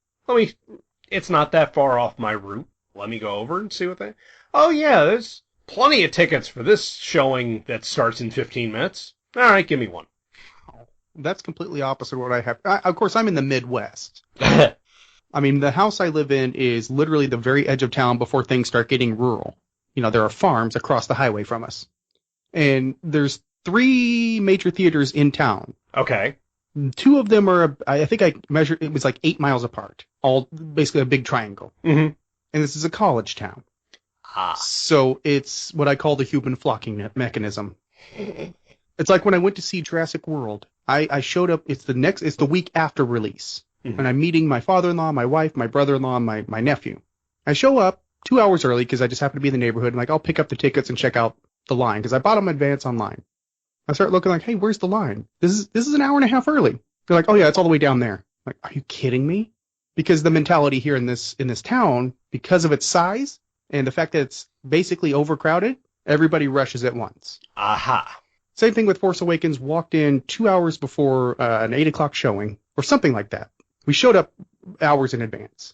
It's not that far off my route. Let me go over and see what they... Oh yeah, there's plenty of tickets for this showing that starts in 15 minutes. All right, give me 1. That's completely opposite of what I have. Of course, I'm in the Midwest. I mean, the house I live in is literally the very edge of town before things start getting rural. There are farms across the highway from us. And there's 3 major theaters in town. Okay. 2 of them are, I think I measured, it was like 8 miles apart. All basically a big triangle. Mm-hmm. And this is a college town. So it's what I call the human flocking mechanism. It's like when I went to see Jurassic World. I showed up, it's the week after release. Mm-hmm. And I'm meeting my father-in-law, my wife, my brother-in-law, and my nephew. I show up 2 hours early because I just happen to be in the neighborhood, and I'll pick up the tickets and check out the line because I bought them in advance online. I start looking like, hey, where's the line? This is an hour and a half early. They're like, oh yeah, it's all the way down there. I'm like, are you kidding me? Because the mentality here in this town, because of its size and the fact that it's basically overcrowded, everybody rushes at once. Aha. Same thing with Force Awakens. Walked in 2 hours before an 8 o'clock showing or something like that. We showed up hours in advance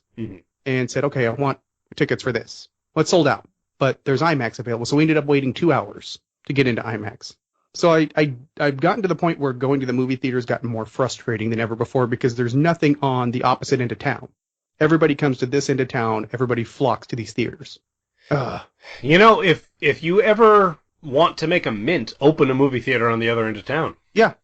and said, okay, I want tickets for this. Well, it's sold out, but there's IMAX available. So we ended up waiting 2 hours to get into IMAX. So I've gotten to the point where going to the movie theater has gotten more frustrating than ever before because there's nothing on the opposite end of town. Everybody comes to this end of town. Everybody flocks to these theaters. If you ever want to make a mint, open a movie theater on the other end of town. Yeah.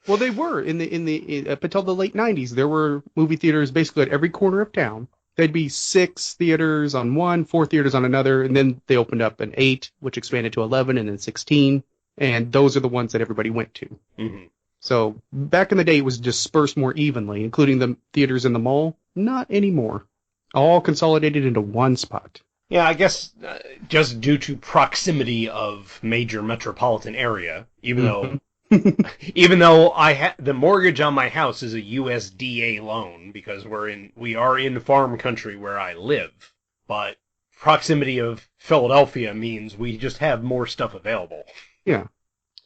Well, they were up until the late 90s. There were movie theaters basically at every corner of town. There'd be 6 theaters on one, 4 theaters on another, and then they opened up an 8, which expanded to 11, and then 16, and those are the ones that everybody went to. Mm-hmm. So back in the day, it was dispersed more evenly, including the theaters in the mall. Not anymore. All consolidated into one spot. Yeah, I guess just due to proximity of major metropolitan area, even though the mortgage on my house is a USDA loan because we are in farm country where I live, but proximity of Philadelphia means we just have more stuff available. Yeah,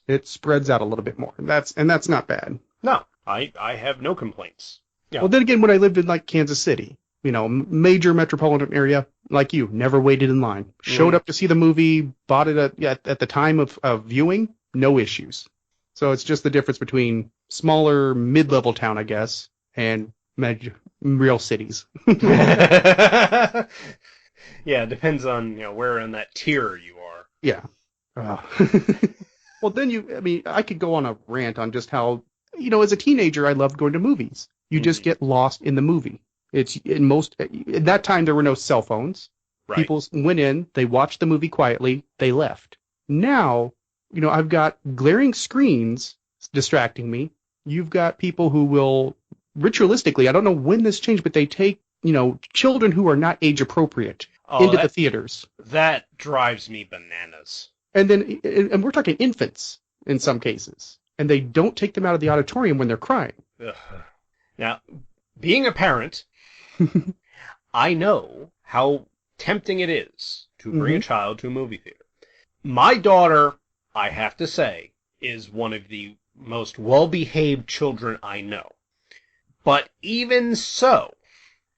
it spreads out a little bit more. That's not bad. No, I have no complaints. Yeah. Well, then again, when I lived in like Kansas City, major metropolitan area, like you, never waited in line. Showed up to see the movie, bought it at the time of viewing, no issues. So it's just the difference between smaller, mid-level town, I guess, and real cities. Yeah, it depends on where in that tier you are. Yeah. Well, then I could go on a rant on just how, as a teenager, I loved going to movies. You just get lost in the movie. At that time, there were no cell phones. Right. People went in, they watched the movie quietly, they left. Now, I've got glaring screens distracting me. You've got people who will, ritualistically, I don't know when this changed, but they take, children who are not age appropriate into the theaters. That drives me bananas. And we're talking infants in some cases. And they don't take them out of the auditorium when they're crying. Ugh. Now, being a parent, I know how tempting it is to bring a child to a movie theater. My daughter, I have to say, is one of the most well-behaved children I know. But even so,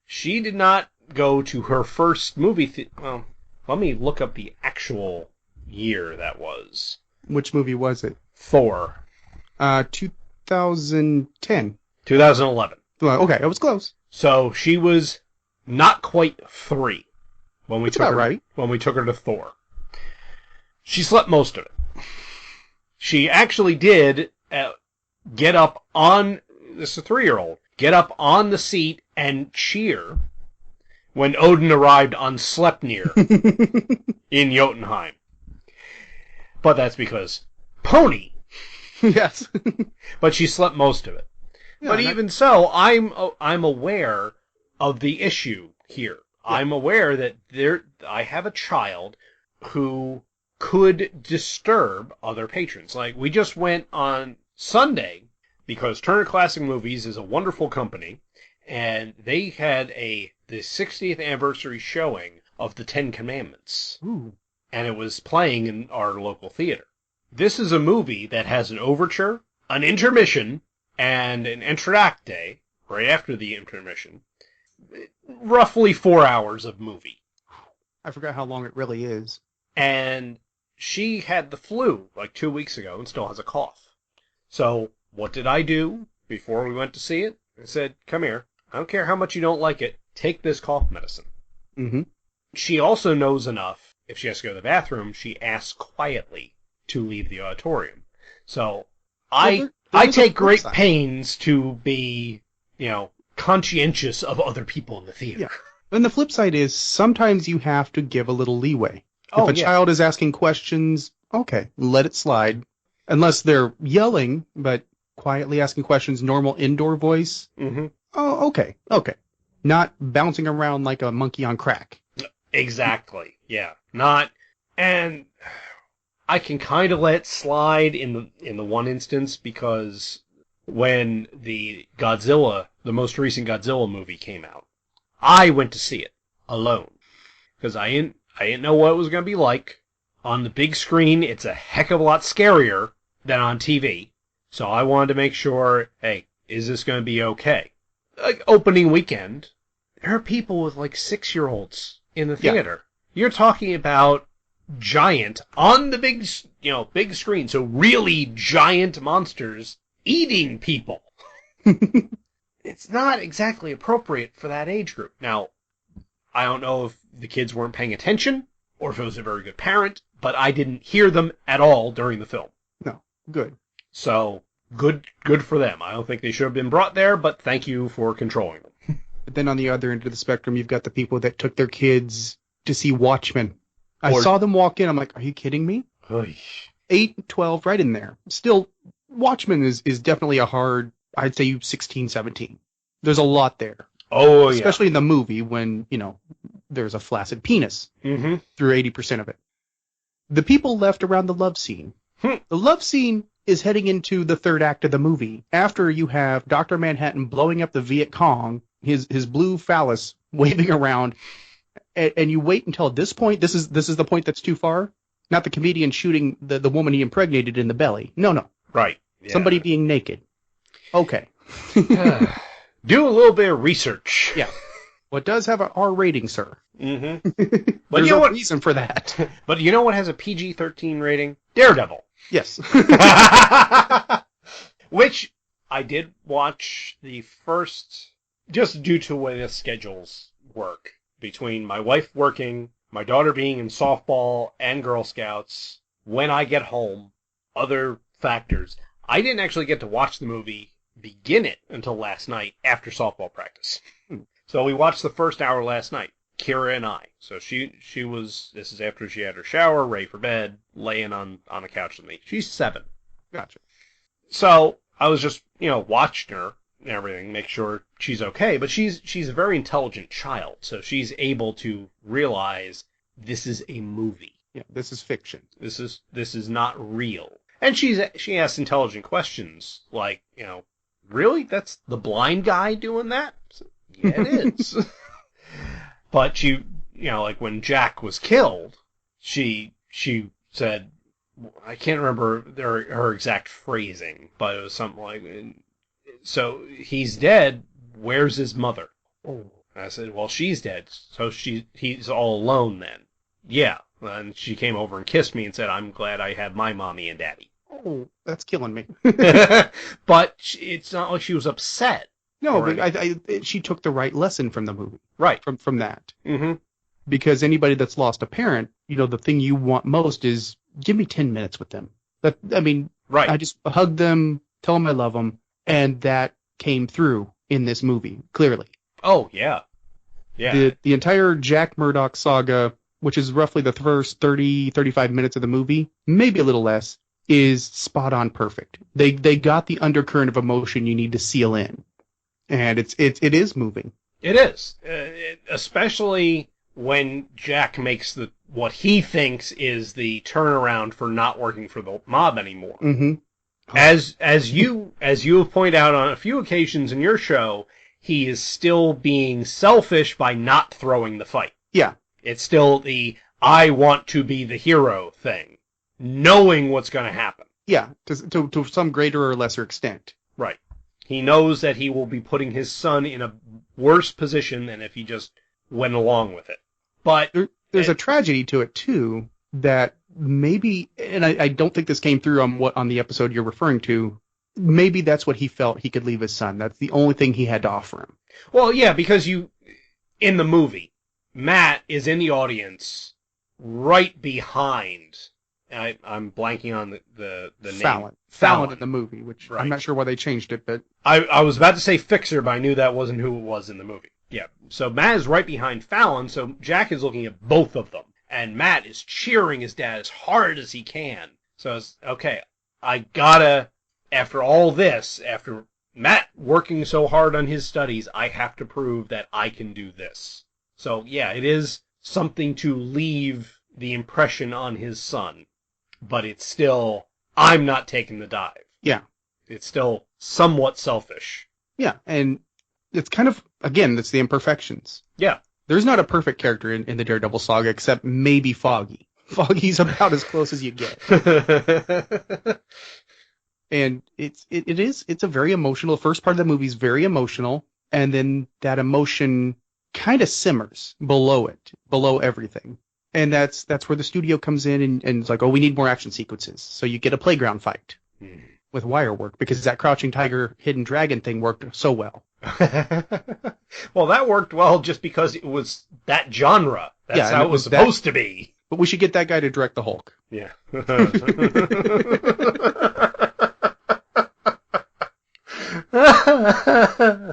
she did not go to her first movie theater. Well, let me look up the actual year that was. Which movie was it? Thor. 2010. 2011. Well, okay, it was close. So she was not quite 3 when we That's took about her. right. When we took her to Thor, she slept most of it. She actually did get up on. This is a 3-year-old. Get up on the seat and cheer when Odin arrived on Sleipnir in Jotunheim. But that's because pony. Yes. But she slept most of it. Yeah, but even so, I'm aware of the issue here. Yeah. I'm aware that I have a child who could disturb other patrons. Like, we just went on Sunday, because Turner Classic Movies is a wonderful company, and they had the 60th anniversary showing of the Ten Commandments. Ooh. And it was playing in our local theater. This is a movie that has an overture, an intermission, and an entr'acte right after the intermission. Roughly 4 hours of movie. I forgot how long it really is. And she had the flu like 2 weeks ago and still has a cough. So what did I do before we went to see it? I said, come here. I don't care how much you don't like it. Take this cough medicine. Mm-hmm. She also knows enough. If she has to go to the bathroom, she asks quietly to leave the auditorium. So I take great pains to be, conscientious of other people in the theater. Yeah. And the flip side is sometimes you have to give a little leeway. If a child is asking questions, okay, let it slide. Unless they're yelling, but quietly asking questions, normal indoor voice. Mm-hmm. Oh, okay. Not bouncing around like a monkey on crack. Exactly. Yeah. And I can kind of let it slide in the one instance, because when the most recent Godzilla movie came out, I went to see it alone because I didn't know what it was going to be like. On the big screen, it's a heck of a lot scarier than on TV. So I wanted to make sure, hey, is this going to be okay? Like, opening weekend, there are people with like 6-year-olds in the theater. Yeah. You're talking about giant on the big screen. So really giant monsters eating people. It's not exactly appropriate for that age group. Now, I don't know if the kids weren't paying attention or if it was a very good parent, but I didn't hear them at all during the film. No, good. So, good for them. I don't think they should have been brought there, but thank you for controlling them. But then on the other end of the spectrum, you've got the people that took their kids to see Watchmen. I saw them walk in. I'm like, are you kidding me? 8, 12, right in there. Still, Watchmen is definitely a hard, I'd say 16, 17. There's a lot there. Oh, yeah. Especially in the movie when, there's a flaccid penis through 80% of it. The people left around the love scene. The love scene is heading into the third act of the movie after you have Dr. Manhattan blowing up the Viet Cong, his blue phallus waving around, and you wait until this point. This is the point that's too far. Not the comedian shooting the woman he impregnated in the belly. No. Right. Yeah. Somebody being naked. Okay. Do a little bit of research. Yeah. Well, it does have an R rating, sir. Mm-hmm. But there's a reason for that. But you know what has a PG-13 rating? Daredevil. Yes. Which I did watch the first, just due to the way the schedules work. Between my wife working, my daughter being in softball and Girl Scouts, when I get home, other factors. I didn't actually get to watch the movie, begin it, until last night after softball practice. So we watched the first hour last night, Kira and I. So she was, this is after she had her shower, ready for bed, laying on the couch with me. She's 7. Gotcha. So I was just, watching her and everything, make sure she's okay. But she's a very intelligent child, so she's able to realize this is a movie. Yeah, this is fiction. This is not real. And she asks intelligent questions like, really? That's the blind guy doing that? So, yeah, it is. But she like when Jack was killed, she said, I can't remember her exact phrasing, but it was something like, so he's dead, where's his mother? Oh. I said, well, she's dead, so he's all alone then. Yeah. And she came over and kissed me and said, I'm glad I have my mommy and daddy. Oh, that's killing me. But it's not like she was upset. No, but she took the right lesson from the movie. Right. From that. Mm-hmm. Because anybody that's lost a parent, the thing you want most is, give me 10 minutes with them. Right. I just hug them, tell them I love them, and that came through in this movie, clearly. Oh, yeah. Yeah. The entire Jack Murdoch saga, which is roughly the first 30, 35 minutes of the movie, maybe a little less, is spot on perfect. They got the undercurrent of emotion you need to seal in. And it is moving. It is. Especially when Jack makes what he thinks is the turnaround for not working for the mob anymore. Mm-hmm. As you have pointed out on a few occasions in your show, he is still being selfish by not throwing the fight. Yeah. It's still the I want to be the hero thing, knowing what's going to happen. Yeah, to some greater or lesser extent. Right. He knows that he will be putting his son in a worse position than if he just went along with it. But there's a tragedy to it too, that maybe, and I don't think this came through on the episode you're referring to. Maybe that's what he felt he could leave his son. That's the only thing he had to offer him. Well, yeah, because in the movie, Matt is in the audience right behind. I'm blanking on the name. Fallon in the movie, which right. I'm not sure why they changed it, but I was about to say Fixer, but I knew that wasn't who it was in the movie. Yeah, so Matt is right behind Fallon, so Jack is looking at both of them, and Matt is cheering his dad as hard as he can. So it's, okay, I gotta, after all this, after Matt working so hard on his studies, I have to prove that I can do this. So yeah, it is something to leave the impression on his son, but it's still, I'm not taking the dive. Yeah. It's still somewhat selfish. Yeah, and it's kind of, again, it's the imperfections. Yeah. There's not a perfect character in the Daredevil saga except maybe Foggy. Foggy's about as close as you get. And it's a very emotional, the first part of the movie is very emotional, and then that emotion kind of simmers below everything. And that's where the studio comes in and it's like, oh, we need more action sequences. So you get a playground fight with wire work because that Crouching Tiger, Hidden Dragon thing worked so well. Well, that worked well just because it was that genre. That's how it was supposed to be. But we should get that guy to direct the Hulk. Yeah.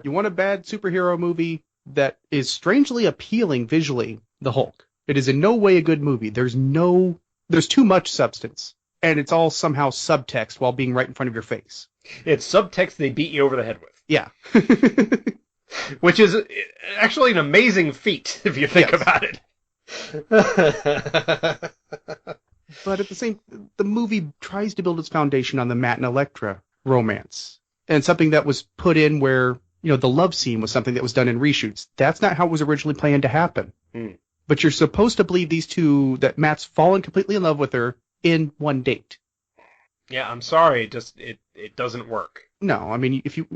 You want a bad superhero movie that is strangely appealing visually, the Hulk. It is in no way a good movie. There's too much substance, and it's all somehow subtext while being right in front of your face. It's subtext they beat you over the head with. Yeah. Which is actually an amazing feat, if you think about it. But at the movie tries to build its foundation on the Matt and Elektra romance. And something that was put in where, the love scene was something that was done in reshoots. That's not how it was originally planned to happen. But you're supposed to believe these two, that Matt's fallen completely in love with her in one date. Yeah, I'm sorry, it doesn't work. No, I mean, if you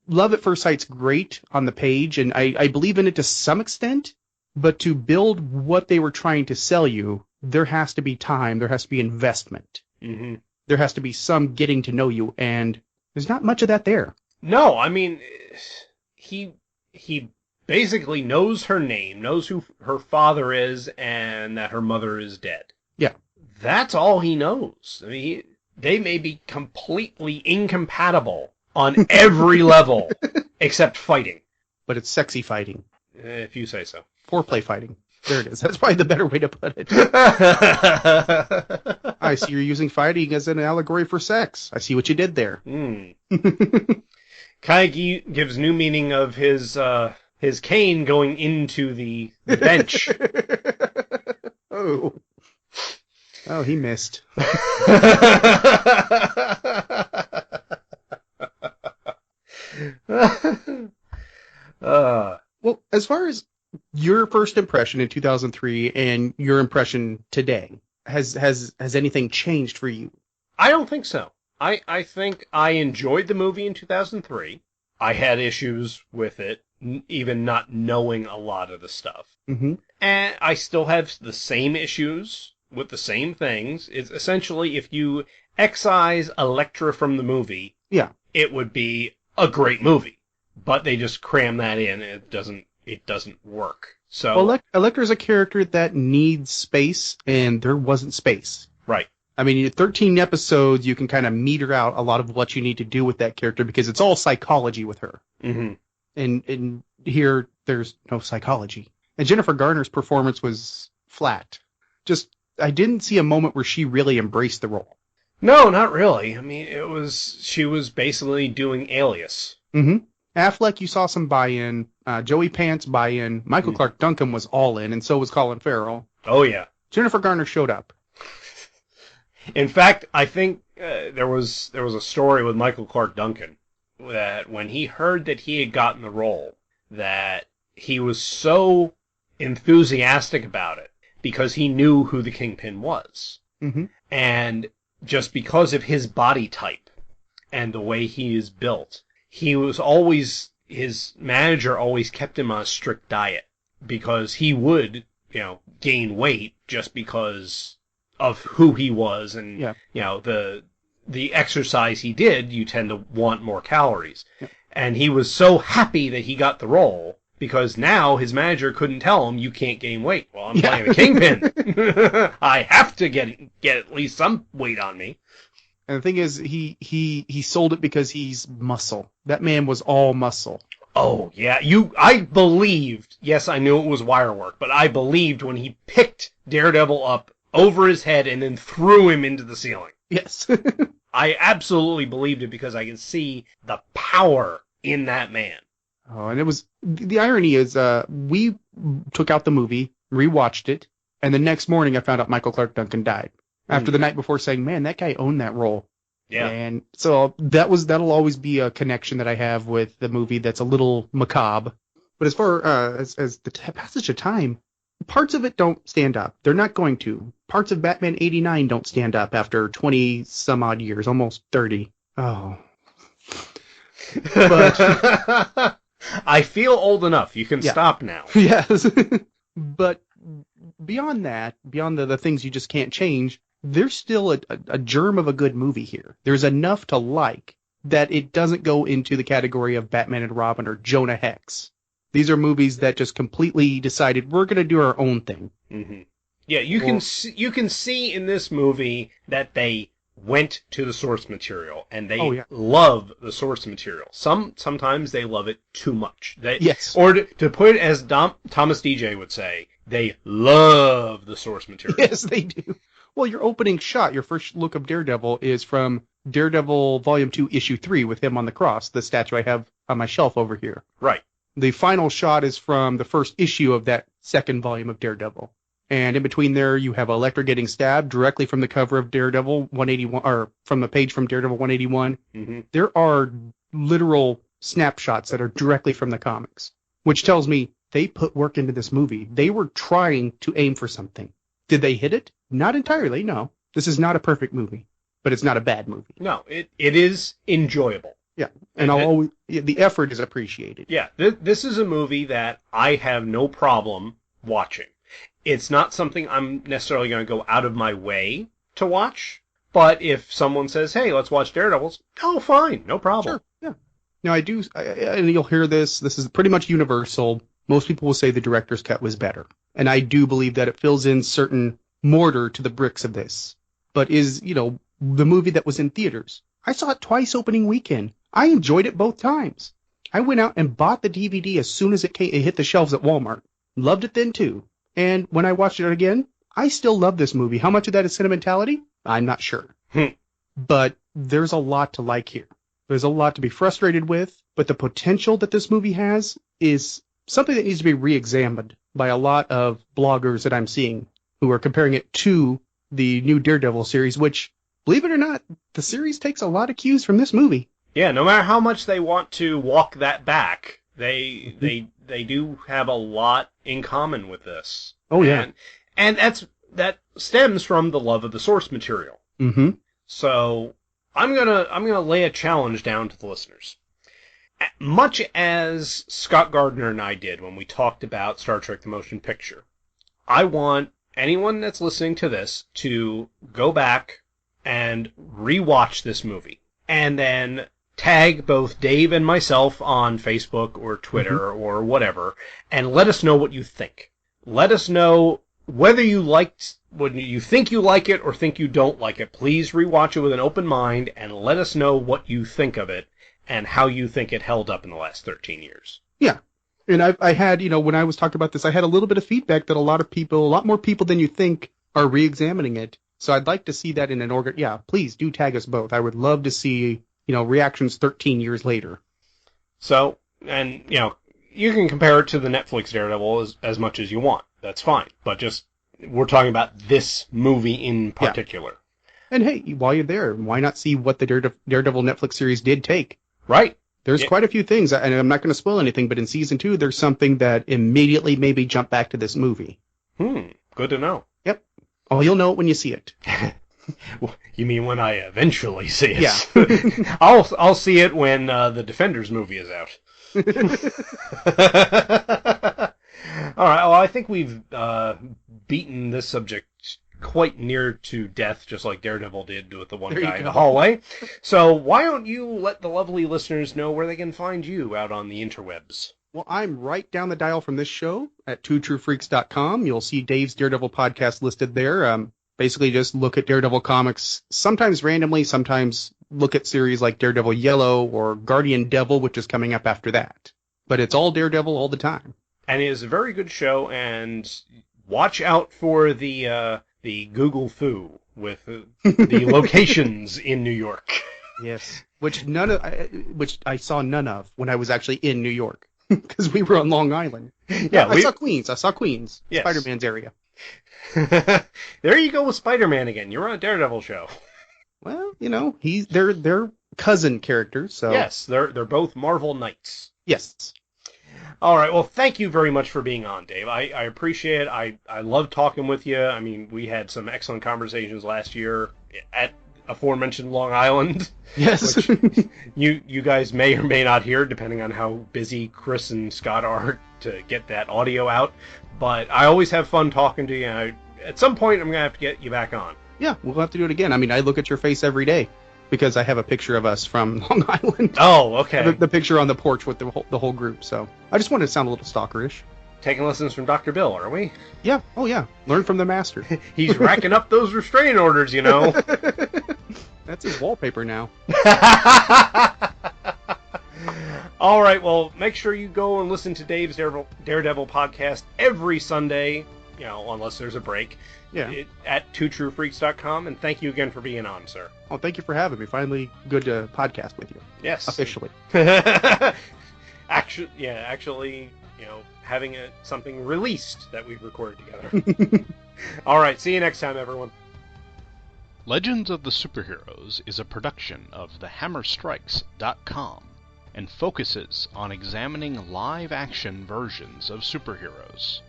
love at first sight's great on the page, and I believe in it to some extent, but to build what they were trying to sell you, there has to be time, there has to be investment. Mm-hmm. There has to be some getting to know you, and there's not much of that there. No, I mean, he basically knows her name, knows who her father is, and that her mother is dead. Yeah. That's all he knows. I mean, they may be completely incompatible on every level, except fighting. But it's sexy fighting. If you say so. Foreplay fighting. There it is. That's probably the better way to put it. I see you're using fighting as an allegory for sex. I see what you did there. Kind of gives new meaning of his cane going into the bench. Oh, he missed. Well, as far as Your first impression in 2003 and your impression today, has anything changed for you? I don't think so. I think I enjoyed the movie in 2003. I had issues with it, even not knowing a lot of the stuff. Mm-hmm. And I still have the same issues with the same things. It's essentially, if you excise Elektra from the movie, Yeah. it would be a great movie. But they just cram that in, and it doesn't work. So, Well, Elektra's a character that needs space, and there wasn't space. right. I mean, in 13 episodes, you can kind of meter out a lot of what you need to do with that character because it's all psychology with her. Mm-hmm. And here, there's no psychology. And Jennifer Garner's performance was flat. I didn't see a moment where she really embraced the role. No, not really. I mean, she was basically doing Alias. Mm-hmm. Affleck, you saw some buy-in. Joey Pants buy-in. Michael Clark Duncan was all in, and so was Colin Farrell. Oh, yeah. Jennifer Garner showed up. In fact, I think there was a story with Michael Clark Duncan that when he heard that he had gotten the role, that he was so enthusiastic about it because he knew who the Kingpin was. Mm-hmm. And just because of his body type and the way he is built, his manager always kept him on a strict diet because he would, gain weight just because of who he was and, the exercise he did, you tend to want more calories. Yeah. And he was so happy that he got the role because now his manager couldn't tell him, you can't gain weight. Well, I'm playing the Kingpin. I have to get at least some weight on me. And the thing is, he sold it because he's muscle. That man was all muscle. Oh, yeah. I believed, yes, I knew it was wire work, but I believed when he picked Daredevil up over his head and then threw him into the ceiling. Yes. I absolutely believed it because I could see the power in that man. Oh, and the irony is, we took out the movie, rewatched it, and the next morning I found out Michael Clark Duncan died. After the night before saying, man, that guy owned that role. Yeah. And so that'll always be a connection that I have with the movie that's a little macabre. But as far as the passage of time, parts of it don't stand up. They're not going to. Parts of Batman 89 don't stand up after 20 some odd years, almost 30. Oh. But I feel old enough. You can stop now. Yes. But beyond that, beyond the things you just can't change, there's still a germ of a good movie here. There's enough to like that it doesn't go into the category of Batman and Robin or Jonah Hex. These are movies that just completely decided we're going to do our own thing. Mm-hmm. Yeah, you can see in this movie that they went to the source material and they love the source material. Sometimes they love it too much. Yes. Or to put it as Thomas DJ would say, they love the source material. Yes, they do. Well, your opening shot, your first look of Daredevil is from Daredevil Volume 2, Issue 3 with him on the cross, the statue I have on my shelf over here. Right. The final shot is from the first issue of that second volume of Daredevil. And in between there, you have Elektra getting stabbed directly from the cover of Daredevil 181, or from the page from Daredevil 181. Mm-hmm. There are literal snapshots that are directly from the comics, which tells me they put work into this movie. They were trying to aim for something. Did they hit it? Not entirely, no. This is not a perfect movie, but it's not a bad movie. No, it is enjoyable. Yeah, and the effort is appreciated. Yeah, this is a movie that I have no problem watching. It's not something I'm necessarily going to go out of my way to watch, but if someone says, hey, let's watch Daredevils, oh, fine, no problem. Sure, yeah. Now, and you'll hear this is pretty much universal. Most people will say the director's cut was better, and I do believe that it fills in certain mortar to the bricks of this, but is, the movie that was in theaters. I saw it twice opening weekend. I enjoyed it both times. I went out and bought the DVD as soon as it hit the shelves at Walmart. Loved it then, too. And when I watched it again, I still love this movie. How much of that is sentimentality? I'm not sure. But there's a lot to like here. There's a lot to be frustrated with, but the potential that this movie has is something that needs to be re-examined by a lot of bloggers that I'm seeing who are comparing it to the new Daredevil series, which, believe it or not, the series takes a lot of cues from this movie. Yeah, no matter how much they want to walk that back, They do have a lot in common with this. Oh, yeah. And that stems from the love of the source material. Mm-hmm. So I'm gonna lay a challenge down to the listeners. Much as Scott Gardner and I did when we talked about Star Trek the Motion Picture, I want anyone that's listening to this to go back and rewatch this movie, and then tag both Dave and myself on Facebook or Twitter or whatever, and let us know what you think. Let us know whether you think you like it or think you don't like it. Please rewatch it with an open mind and let us know what you think of it and how you think it held up in the last 13 years. Yeah. And I had, when I was talking about this, I had a little bit of feedback that a lot more people than you think are re-examining it. So I'd like to see that in an order. Yeah, please do tag us both. I would love to see, reactions 13 years later. So, and, you can compare it to the Netflix Daredevil as much as you want. That's fine. But we're talking about this movie in particular. Yeah. And hey, while you're there, why not see what the Daredevil Netflix series did take? Right. There's quite a few things, and I'm not going to spoil anything, but in season 2, there's something that immediately made me jump back to this movie. Good to know. Yep. Oh, you'll know it when you see it. You mean when I eventually see it? Yeah. I'll see it when the Defenders movie is out. All right. Well, I think we've beaten this subject quite near to death, just like Daredevil did with the one guy in the hallway. So why don't you let the lovely listeners know where they can find you out on the interwebs? Well, I'm right down the dial from this show at twotruefreaks.com. You'll see Dave's Daredevil podcast listed there. Basically just look at Daredevil comics, sometimes randomly, sometimes look at series like Daredevil Yellow or Guardian Devil, which is coming up after that. But it's all Daredevil all the time. And it is a very good show, and watch out for the Google Foo with the locations in New York. Yes, which I saw none of when I was actually in New York because we were on Long Island. Yeah, I saw Queens. Yes. Spider-Man's area. There you go with Spider-Man again. You're on a Daredevil show. Well, they're cousin characters, so yes, they're both Marvel Knights. Yes. All right. Well, thank you very much for being on, Dave. I appreciate it. I love talking with you. I mean, we had some excellent conversations last year at aforementioned Long Island. Yes. Which you guys may or may not hear, depending on how busy Chris and Scott are to get that audio out. But I always have fun talking to you. At some point, I'm going to have to get you back on. Yeah, we'll have to do it again. I mean, I look at your face every day because I have a picture of us from Long Island. Oh, okay. The picture on the porch with the whole group. So I just wanted to sound a little stalkerish. Taking lessons from Dr. Bill, are we? Yeah. Oh, yeah. Learn from the master. He's racking up those restraining orders, That's his wallpaper now. All right, well, make sure you go and listen to Dave's Daredevil podcast every Sunday, unless there's a break, at twotruefreaks.com, and thank you again for being on, sir. Oh, thank you for having me. Finally, good to podcast with you. Yes. Officially. Actually, having something released that we've recorded together. All right, see you next time, everyone. Legends of the Superheroes is a production of thehammerstrikes.com and focuses on examining live-action versions of superheroes.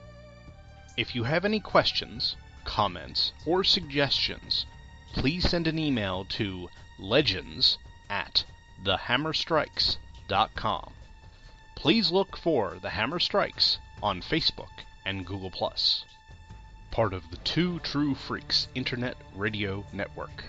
If you have any questions, comments, or suggestions, please send an email to legends@thehammerstrikes.com. Please look for The Hammer Strikes on Facebook and Google+. Part of the Two True Freaks Internet Radio Network.